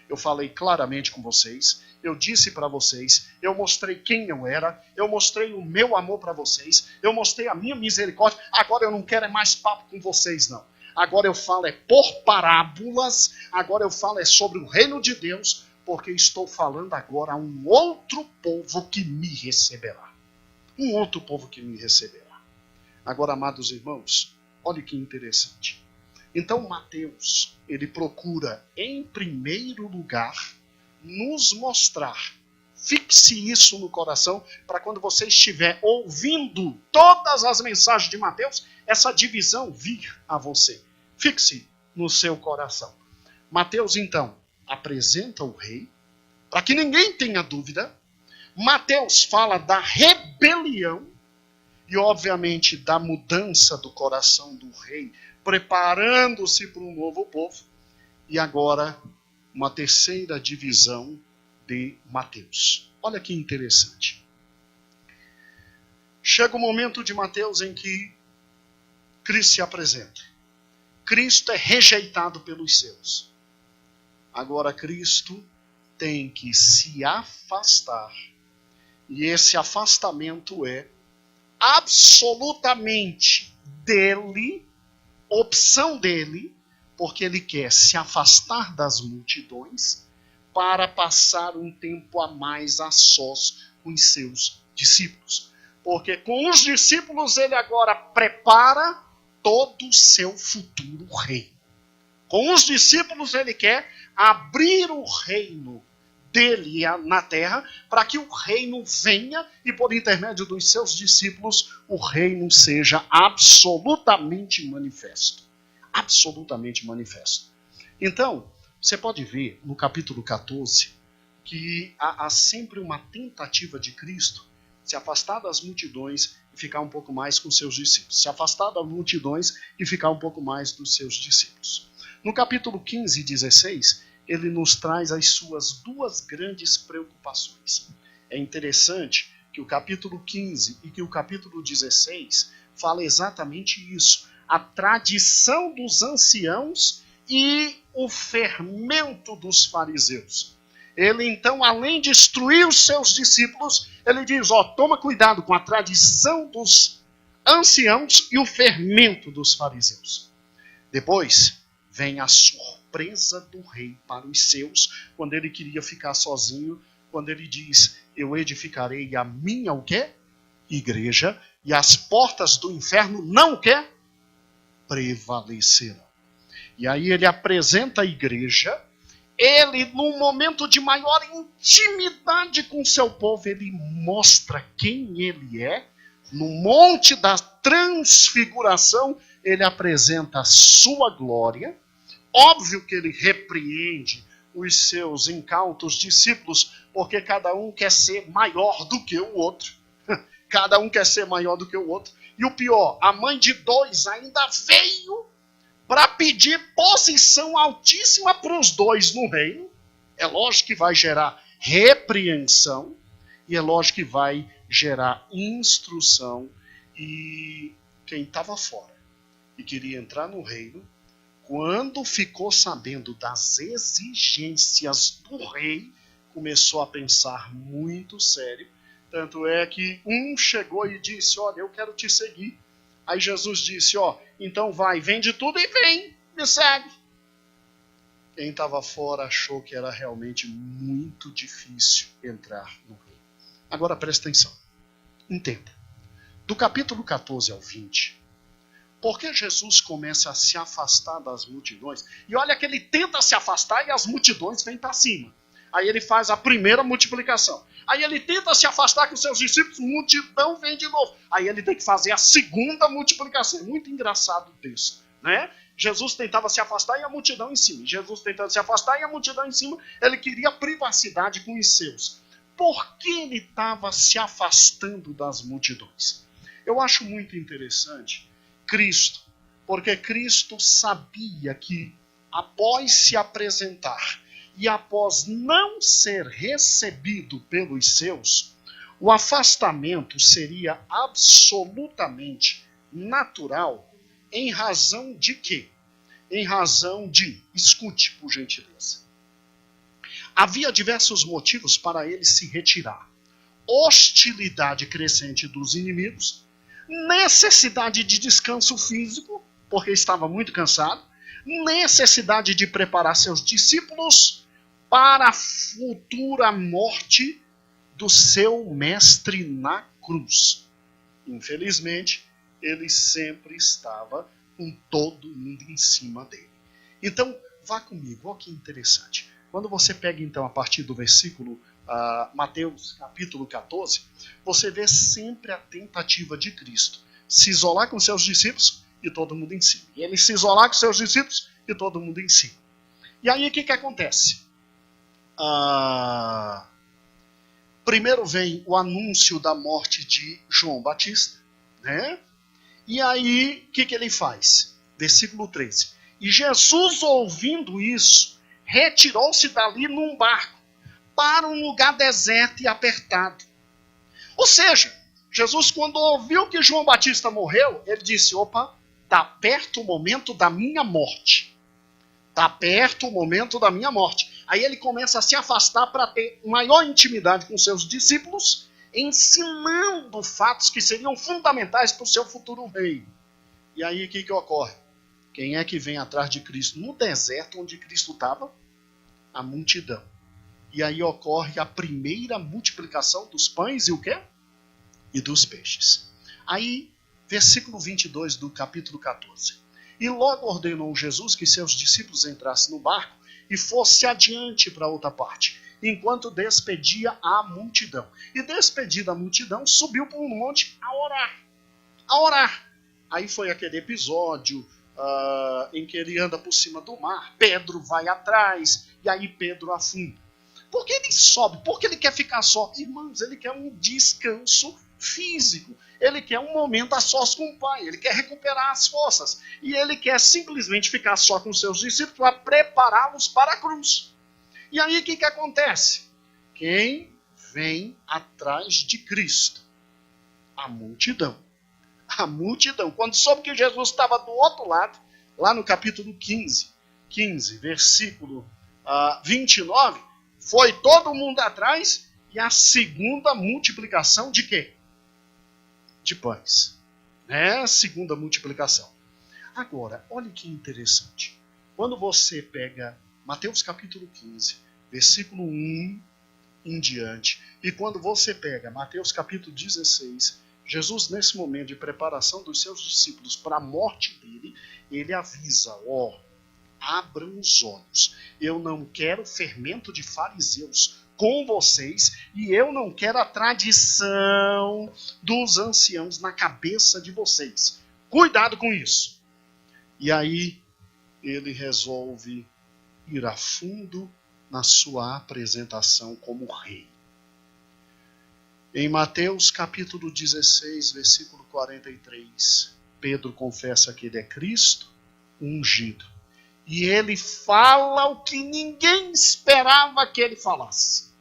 Eu falei claramente com vocês, eu disse para vocês, eu mostrei quem eu era, eu mostrei o meu amor para vocês, eu mostrei a minha misericórdia, agora eu não quero mais papo com vocês não. Agora eu falo por parábolas, agora eu falo sobre o reino de Deus, porque estou falando agora a um outro povo que me receberá. Um outro povo que me receberá. Agora, amados irmãos, olha que interessante. Então Mateus, ele procura, em primeiro lugar, nos mostrar. Fixe isso no coração, para quando você estiver ouvindo todas as mensagens de Mateus, essa divisão vir a você. Fixe no seu coração. Mateus, então, apresenta o rei, para que ninguém tenha dúvida. Mateus fala da rebelião e, obviamente, da mudança do coração do rei, preparando-se para um novo povo. E agora, uma terceira divisão de Mateus. Olha que interessante. Chega o momento de Mateus em que Cristo se apresenta. Cristo é rejeitado pelos seus. Agora Cristo tem que se afastar. E esse afastamento é absolutamente dele, opção dele, porque ele quer se afastar das multidões para passar um tempo a mais a sós com os seus discípulos. Porque com os discípulos ele agora prepara todo o seu futuro reino. Com os discípulos ele quer abrir o reino dele na terra, para que o reino venha e por intermédio dos seus discípulos o reino seja absolutamente manifesto. Absolutamente manifesto. Então, você pode ver no capítulo 14 que há sempre uma tentativa de Cristo se afastar das multidões e ficar um pouco mais com seus discípulos. Se afastar das multidões e ficar um pouco mais dos seus discípulos. No capítulo 15 e 16, ele nos traz as suas duas grandes preocupações. É interessante que o capítulo 15 e que o capítulo 16 fala exatamente isso. A tradição dos anciãos e o fermento dos fariseus. Ele então, além de instruir os seus discípulos, ele diz, toma cuidado com a tradição dos anciãos e o fermento dos fariseus. Depois vem a surpresa do rei para os seus, quando ele queria ficar sozinho, quando ele diz, eu edificarei a minha o quê? Igreja, e as portas do inferno não o quê? Prevalecerão. E aí ele apresenta a igreja, ele, num momento de maior intimidade com seu povo, ele mostra quem ele é. No monte da transfiguração, ele apresenta a sua glória. Óbvio que ele repreende os seus incautos discípulos, porque cada um quer ser maior do que o outro. Cada um quer ser maior do que o outro. E o pior, a mãe de dois ainda veio para pedir posição altíssima para os dois no reino. É lógico que vai gerar repreensão e é lógico que vai gerar instrução. E quem estava fora e queria entrar no reino, quando ficou sabendo das exigências do rei, começou a pensar muito sério. Tanto é que um chegou e disse, olha, eu quero te seguir. Aí Jesus disse, ó, então vai, vende tudo e vem, me segue. Quem estava fora achou que era realmente muito difícil entrar no reino. Agora presta atenção, entenda. Do capítulo 14 ao 20, porque Jesus começa a se afastar das multidões, e olha que ele tenta se afastar e as multidões vêm para cima. Aí ele faz a primeira multiplicação. Aí ele tenta se afastar com seus discípulos, multidão vem de novo. Aí ele tem que fazer a segunda multiplicação. É muito engraçado o texto, né? Jesus tentava se afastar e a multidão em cima. Jesus tentando se afastar e a multidão em cima. Ele queria privacidade com os seus. Por que ele estava se afastando das multidões? Eu acho muito interessante Cristo, porque Cristo sabia que após se apresentar e após não ser recebido pelos seus, o afastamento seria absolutamente natural. Em razão de quê? Em razão de, escute por gentileza, havia diversos motivos para ele se retirar. Hostilidade crescente dos inimigos, necessidade de descanso físico, porque estava muito cansado, necessidade de preparar seus discípulos para a futura morte do seu mestre na cruz. Infelizmente, ele sempre estava com todo mundo em cima dele. Então, vá comigo, olha que interessante. Quando você pega, então, a partir do versículo Mateus capítulo 14, você vê sempre a tentativa de Cristo se isolar com seus discípulos e todo mundo em cima. E ele se isolar com seus discípulos e todo mundo em cima. E aí o que acontece? Primeiro vem o anúncio da morte de João Batista, né? E aí o que ele faz? Versículo 13. E Jesus, ouvindo isso, retirou-se dali num barco para um lugar deserto e apertado. Ou seja, Jesus, quando ouviu que João Batista morreu, ele disse, opa, está perto o momento da minha morte. Está perto o momento da minha morte. Aí ele começa a se afastar para ter maior intimidade com seus discípulos, ensinando fatos que seriam fundamentais para o seu futuro reino. E aí o que ocorre? Quem é que vem atrás de Cristo? No deserto onde Cristo estava? A multidão. E aí ocorre a primeira multiplicação dos pães e o quê? E dos peixes. Aí, versículo 22 do capítulo 14. E logo ordenou Jesus que seus discípulos entrassem no barco e fosse adiante para outra parte, enquanto despedia a multidão. E despedida a multidão, subiu para um monte a orar. A orar. Aí foi aquele episódio em que ele anda por cima do mar, Pedro vai atrás, e aí Pedro afunda. Por que ele sobe? Porque ele quer ficar só. Irmãos, ele quer um descanso físico. Ele quer um momento a sós com o Pai. Ele quer recuperar as forças. E ele quer simplesmente ficar só com seus discípulos para prepará-los para a cruz. E aí o que acontece? Quem vem atrás de Cristo? A multidão. A multidão. Quando soube que Jesus estava do outro lado, lá no capítulo 15, versículo 29, foi todo mundo atrás e a segunda multiplicação de quê? De pães. Né? Segunda multiplicação. Agora, olha que interessante. Quando você pega Mateus capítulo 15, versículo 1 em diante, e quando você pega Mateus capítulo 16, Jesus, nesse momento de preparação dos seus discípulos para a morte dele, ele avisa, abram os olhos. Eu não quero fermento de fariseus com vocês e eu não quero a tradição dos anciãos na cabeça de vocês. Cuidado com isso. E aí ele resolve ir a fundo na sua apresentação como rei. Em Mateus capítulo 16, versículo 43, Pedro confessa que ele é Cristo ungido. E ele fala o que ninguém esperava que ele falasse.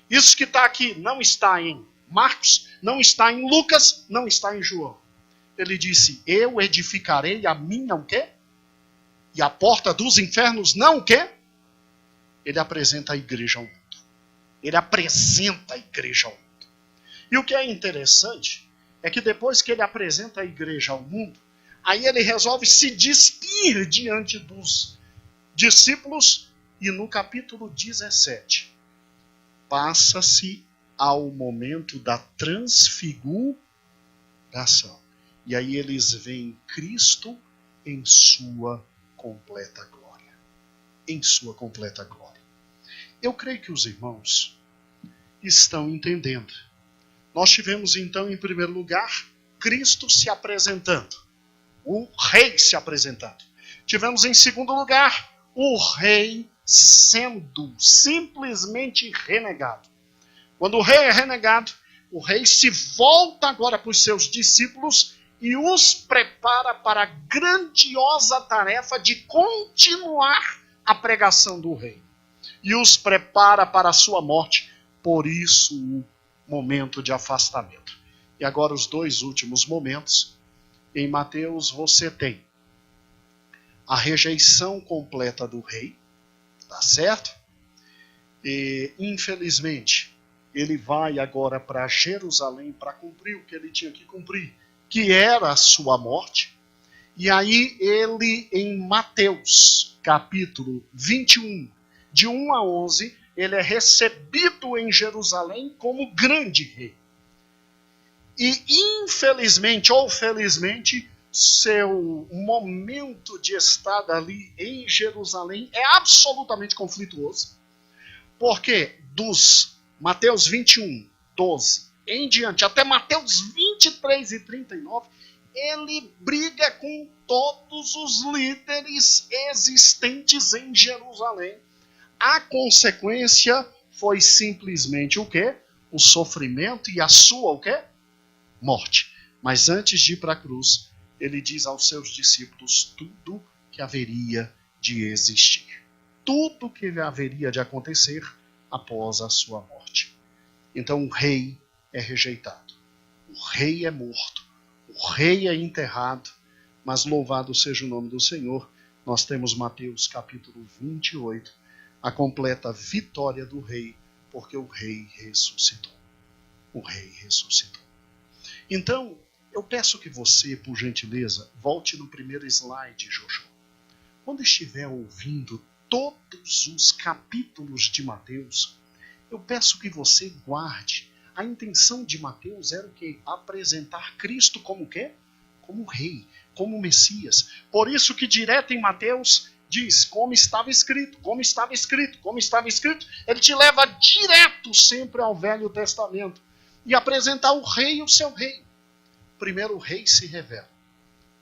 Isso que está aqui não está em Marcos, não está em Lucas, não está em João. Ele disse, eu edificarei a minha o quê? E a porta dos infernos não o quê? Ele apresenta a igreja ao mundo. Ele apresenta a igreja ao mundo. E o que é interessante é que depois que ele apresenta a igreja ao mundo, aí ele resolve se despir diante dos discípulos e no capítulo 17 passa-se ao momento da transfiguração. E aí eles veem Cristo em sua completa glória. Em sua completa glória. Eu creio que os irmãos estão entendendo. Nós tivemos então, em primeiro lugar, Cristo se apresentando. O rei se apresentando. Tivemos em segundo lugar, o rei sendo simplesmente renegado. Quando o rei é renegado, o rei se volta agora para os seus discípulos e os prepara para a grandiosa tarefa de continuar a pregação do rei. E os prepara para a sua morte, por isso o momento de afastamento. E agora os dois últimos momentos, em Mateus você tem a rejeição completa do rei, tá certo? E infelizmente ele vai agora para Jerusalém para cumprir o que ele tinha que cumprir, que era a sua morte. E aí ele, em Mateus, capítulo 21, de 1 a 11, ele é recebido em Jerusalém como grande rei. E infelizmente ou felizmente, seu momento de estar ali em Jerusalém é absolutamente conflituoso. Porque dos Mateus 21, 12 em diante, até Mateus 23 e 39, ele briga com todos os líderes existentes em Jerusalém. A consequência foi simplesmente o quê? O sofrimento e a sua o quê? Morte. Mas antes de ir para a cruz, ele diz aos seus discípulos tudo que haveria de existir. Tudo que haveria de acontecer após a sua morte. Então o rei é rejeitado. O rei é morto. O rei é enterrado. Mas louvado seja o nome do Senhor. Nós temos Mateus capítulo 28, a completa vitória do rei, porque o rei ressuscitou. O rei ressuscitou. Então, eu peço que você, por gentileza, volte no primeiro slide, Jojo. Quando estiver ouvindo todos os capítulos de Mateus, eu peço que você guarde. A intenção de Mateus era o quê? Apresentar Cristo como o quê? Como rei, como Messias. Por isso que direto em Mateus diz, como estava escrito, como estava escrito, como estava escrito. Ele te leva direto sempre ao Velho Testamento e apresentar o rei e o seu rei. Primeiro o rei se revela,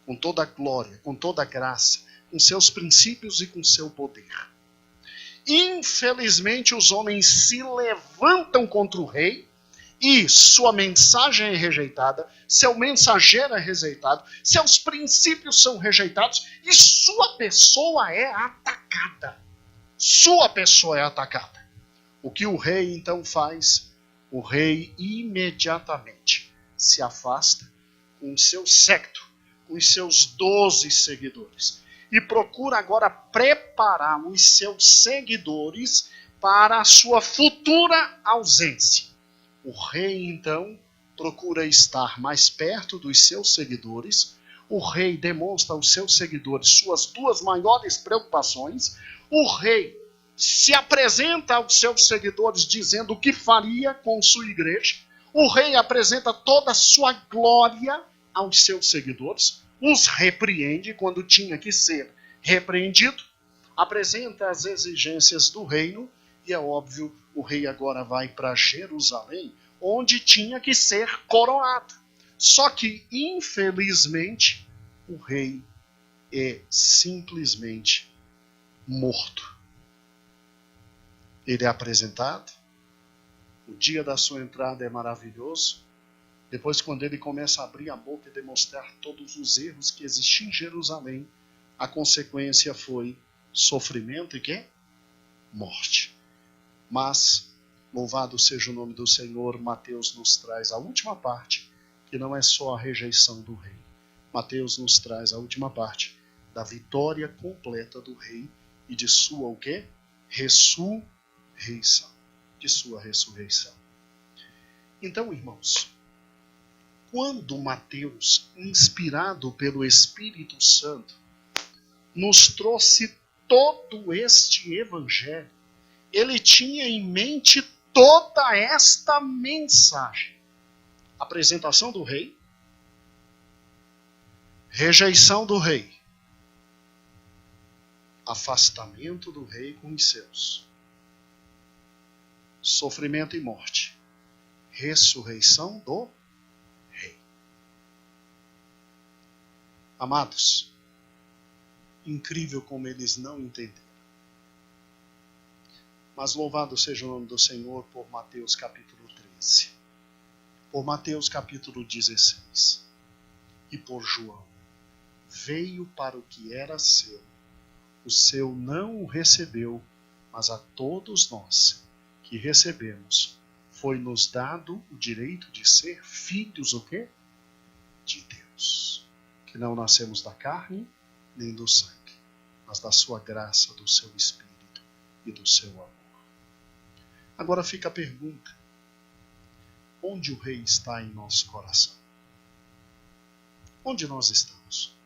com toda a glória, com toda a graça, com seus princípios e com seu poder. Infelizmente os homens se levantam contra o rei e sua mensagem é rejeitada, seu mensageiro é rejeitado, seus princípios são rejeitados e sua pessoa é atacada. Sua pessoa é atacada. O que o rei então faz? O rei imediatamente se afasta com seu séquito, com os seus 12 seguidores. E procura agora preparar os seus seguidores para a sua futura ausência. O rei, então, procura estar mais perto dos seus seguidores. O rei demonstra aos seus seguidores suas duas maiores preocupações. O rei se apresenta aos seus seguidores dizendo o que faria com sua igreja. O rei apresenta toda a sua glória aos seus seguidores, os repreende quando tinha que ser repreendido, apresenta as exigências do reino e é óbvio, o rei agora vai para Jerusalém, onde tinha que ser coroado. Só que, infelizmente, o rei é simplesmente morto. Ele é apresentado, o dia da sua entrada é maravilhoso. Depois, quando ele começa a abrir a boca e demonstrar todos os erros que existiam em Jerusalém, a consequência foi sofrimento e quê? Morte. Mas, louvado seja o nome do Senhor, Mateus nos traz a última parte, que não é só a rejeição do rei. Mateus nos traz a última parte da vitória completa do rei e de sua o quê? Ressurreição. de sua ressurreição. Então, irmãos, quando Mateus, inspirado pelo Espírito Santo, nos trouxe todo este evangelho, ele tinha em mente toda esta mensagem: apresentação do rei, rejeição do rei, afastamento do rei com os seus, sofrimento e morte, ressurreição do rei. Amados, incrível como eles não entenderam. Mas louvado seja o nome do Senhor por Mateus capítulo 13, por Mateus capítulo 16 e por João. Veio para o que era seu, o seu não o recebeu, mas a todos nós que recebemos, foi-nos dado o direito de ser filhos, o quê? De Deus. Que não nascemos da carne, nem do sangue, mas da sua graça, do seu Espírito e do seu amor. Agora fica a pergunta: onde o Rei está em nosso coração? Onde nós estamos?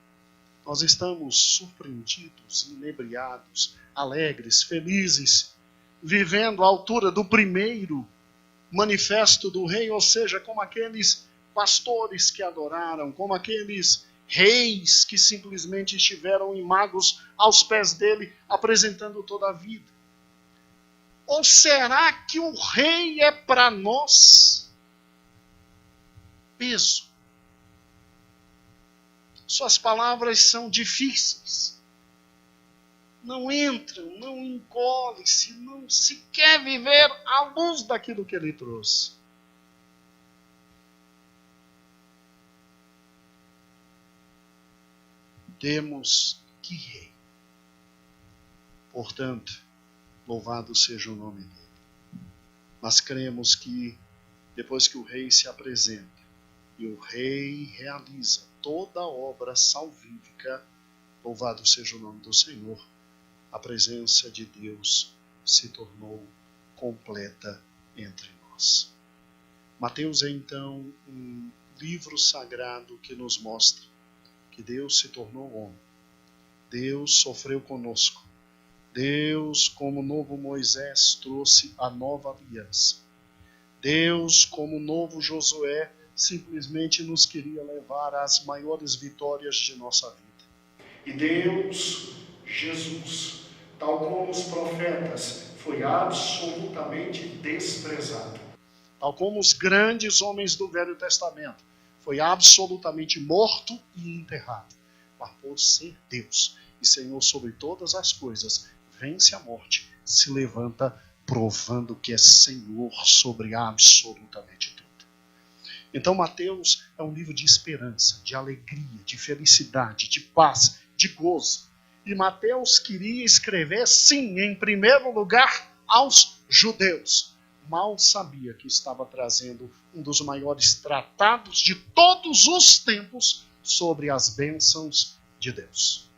Nós estamos surpreendidos, inebriados, alegres, felizes, vivendo à altura do primeiro manifesto do Rei, ou seja, como aqueles pastores que adoraram, como aqueles reis que simplesmente estiveram imagos aos pés dele, apresentando toda a vida? Ou será que o Rei é para nós peso? Suas palavras são difíceis. Não entram, não engolem-se, não se quer viver à luz daquilo que ele trouxe. Temos que rei. Portanto, louvado seja o nome dele. Mas cremos que, depois que o rei se apresenta e o rei realiza toda a obra salvífica, louvado seja o nome do Senhor, a presença de Deus se tornou completa entre nós. Mateus é então um livro sagrado que nos mostra que Deus se tornou homem. Deus sofreu conosco. Deus, como novo Moisés, trouxe a nova aliança. Deus, como novo Josué, simplesmente nos queria levar às maiores vitórias de nossa vida. E Deus, Jesus, tal como os profetas, foi absolutamente desprezado. Tal como os grandes homens do Velho Testamento, foi absolutamente morto e enterrado. Mas por ser Deus e Senhor sobre todas as coisas, vence a morte, se levanta, provando que é Senhor sobre absolutamente tudo. Então Mateus é um livro de esperança, de alegria, de felicidade, de paz, de gozo. E Mateus queria escrever, sim, em primeiro lugar, aos judeus. Mal sabia que estava trazendo um dos maiores tratados de todos os tempos sobre as bênçãos de Deus.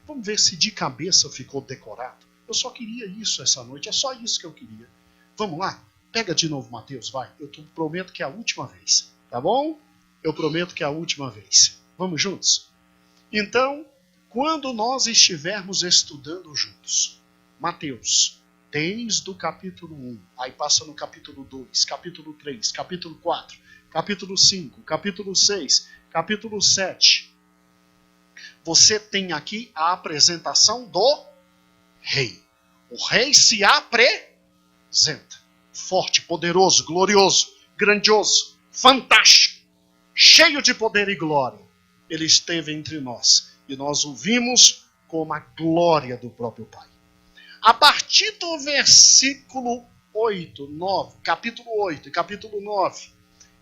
Vamos ver se de cabeça ficou decorado. Eu só queria isso essa noite, é só isso que eu queria. Vamos lá? Pega de novo Mateus, vai. Eu prometo que é a última vez, tá bom? Eu prometo que é a última vez. Vamos juntos? Então, quando nós estivermos estudando juntos, Mateus, desde o capítulo 1, aí passa no capítulo 2, capítulo 3, capítulo 4, capítulo 5, capítulo 6, capítulo 7, você tem aqui a apresentação do rei. O rei se apresenta. Forte, poderoso, glorioso, grandioso, fantástico, cheio de poder e glória. Ele esteve entre nós e nós o vimos como a glória do próprio Pai. A partir do versículo 8, 9, capítulo 8, capítulo 9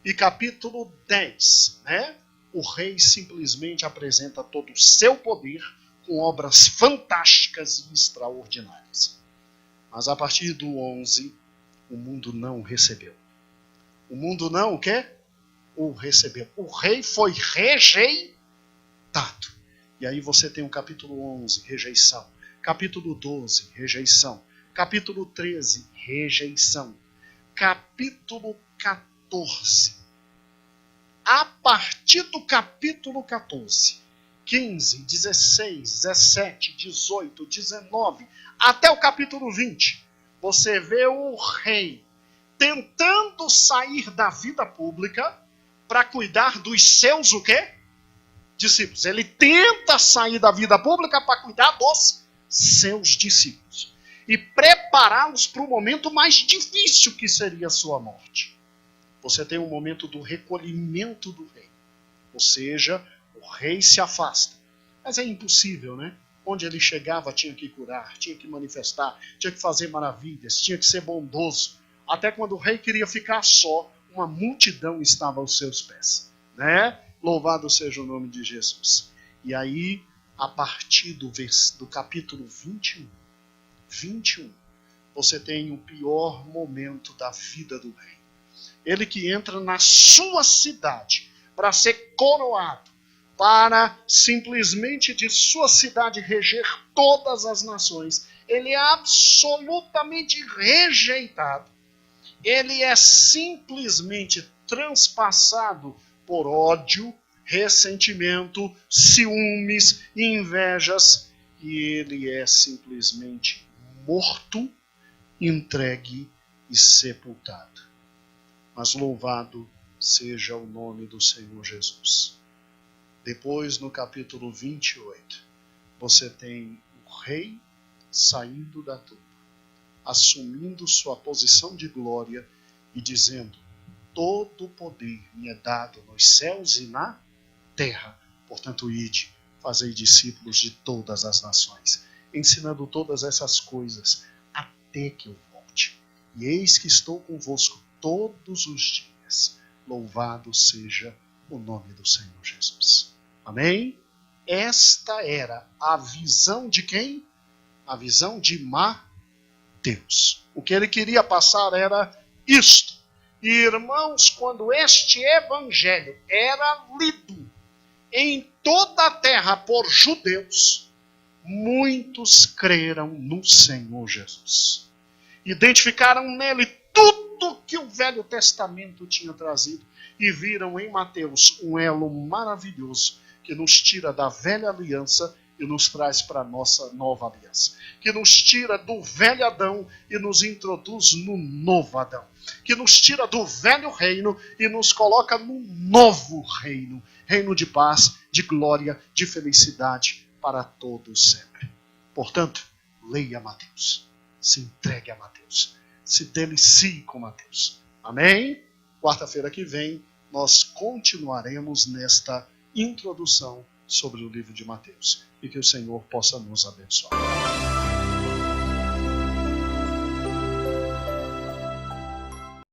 e capítulo 10, né? O rei simplesmente apresenta todo o seu poder com obras fantásticas e extraordinárias. Mas a partir do 11, o mundo não o recebeu. O mundo não o quê? O recebeu. O rei foi rejeitado. E aí você tem o capítulo 11, rejeição. Capítulo 12, rejeição. Capítulo 13, rejeição. capítulo 14. A partir do capítulo 14, 15, 16, 17, 18, 19, até o capítulo 20, você vê o rei tentando sair da vida pública para cuidar dos seus o quê? Discípulos. Ele tenta sair da vida pública para cuidar dos seus discípulos e prepará-los para o momento mais difícil que seria a sua morte. Você tem um momento do recolhimento do rei, ou seja, o rei se afasta. Mas é impossível, né? Onde ele chegava tinha que curar, tinha que manifestar, tinha que fazer maravilhas, tinha que ser bondoso. Até quando o rei queria ficar só, uma multidão estava aos seus pés, né? Louvado seja o nome de Jesus. E aí, a partir do capítulo 21, você tem o pior momento da vida do rei. Ele que entra na sua cidade para ser coroado, para simplesmente de sua cidade reger todas as nações. Ele é absolutamente rejeitado. Ele é simplesmente transpassado por ódio, ressentimento, ciúmes, invejas, e ele é simplesmente morto, entregue e sepultado. Mas louvado seja o nome do Senhor Jesus. Depois, no capítulo 28, você tem o rei saindo da tumba, assumindo sua posição de glória e dizendo: todo o poder me é dado nos céus e na terra. Portanto, ide, fazei discípulos de todas as nações, ensinando todas essas coisas, até que eu volte. E eis que estou convosco todos os dias. Louvado seja o nome do Senhor Jesus. Amém? Esta era a visão de quem? A visão de Mateus. O que ele queria passar era isto. E, irmãos, quando este evangelho era lido em toda a terra por judeus, muitos creram no Senhor Jesus. Identificaram nele tudo que o Velho Testamento tinha trazido e viram em Mateus um elo maravilhoso que nos tira da velha aliança e nos traz para a nossa nova aliança. Que nos tira do velho Adão e nos introduz no novo Adão. Que nos tira do velho reino e nos coloca no novo reino. Reino de paz, de glória, de felicidade para todos sempre. Portanto, leia Mateus. Se entregue a Mateus. Se delicie com Mateus. Amém? Quarta-feira que vem, nós continuaremos nesta introdução sobre o livro de Mateus. E que o Senhor possa nos abençoar.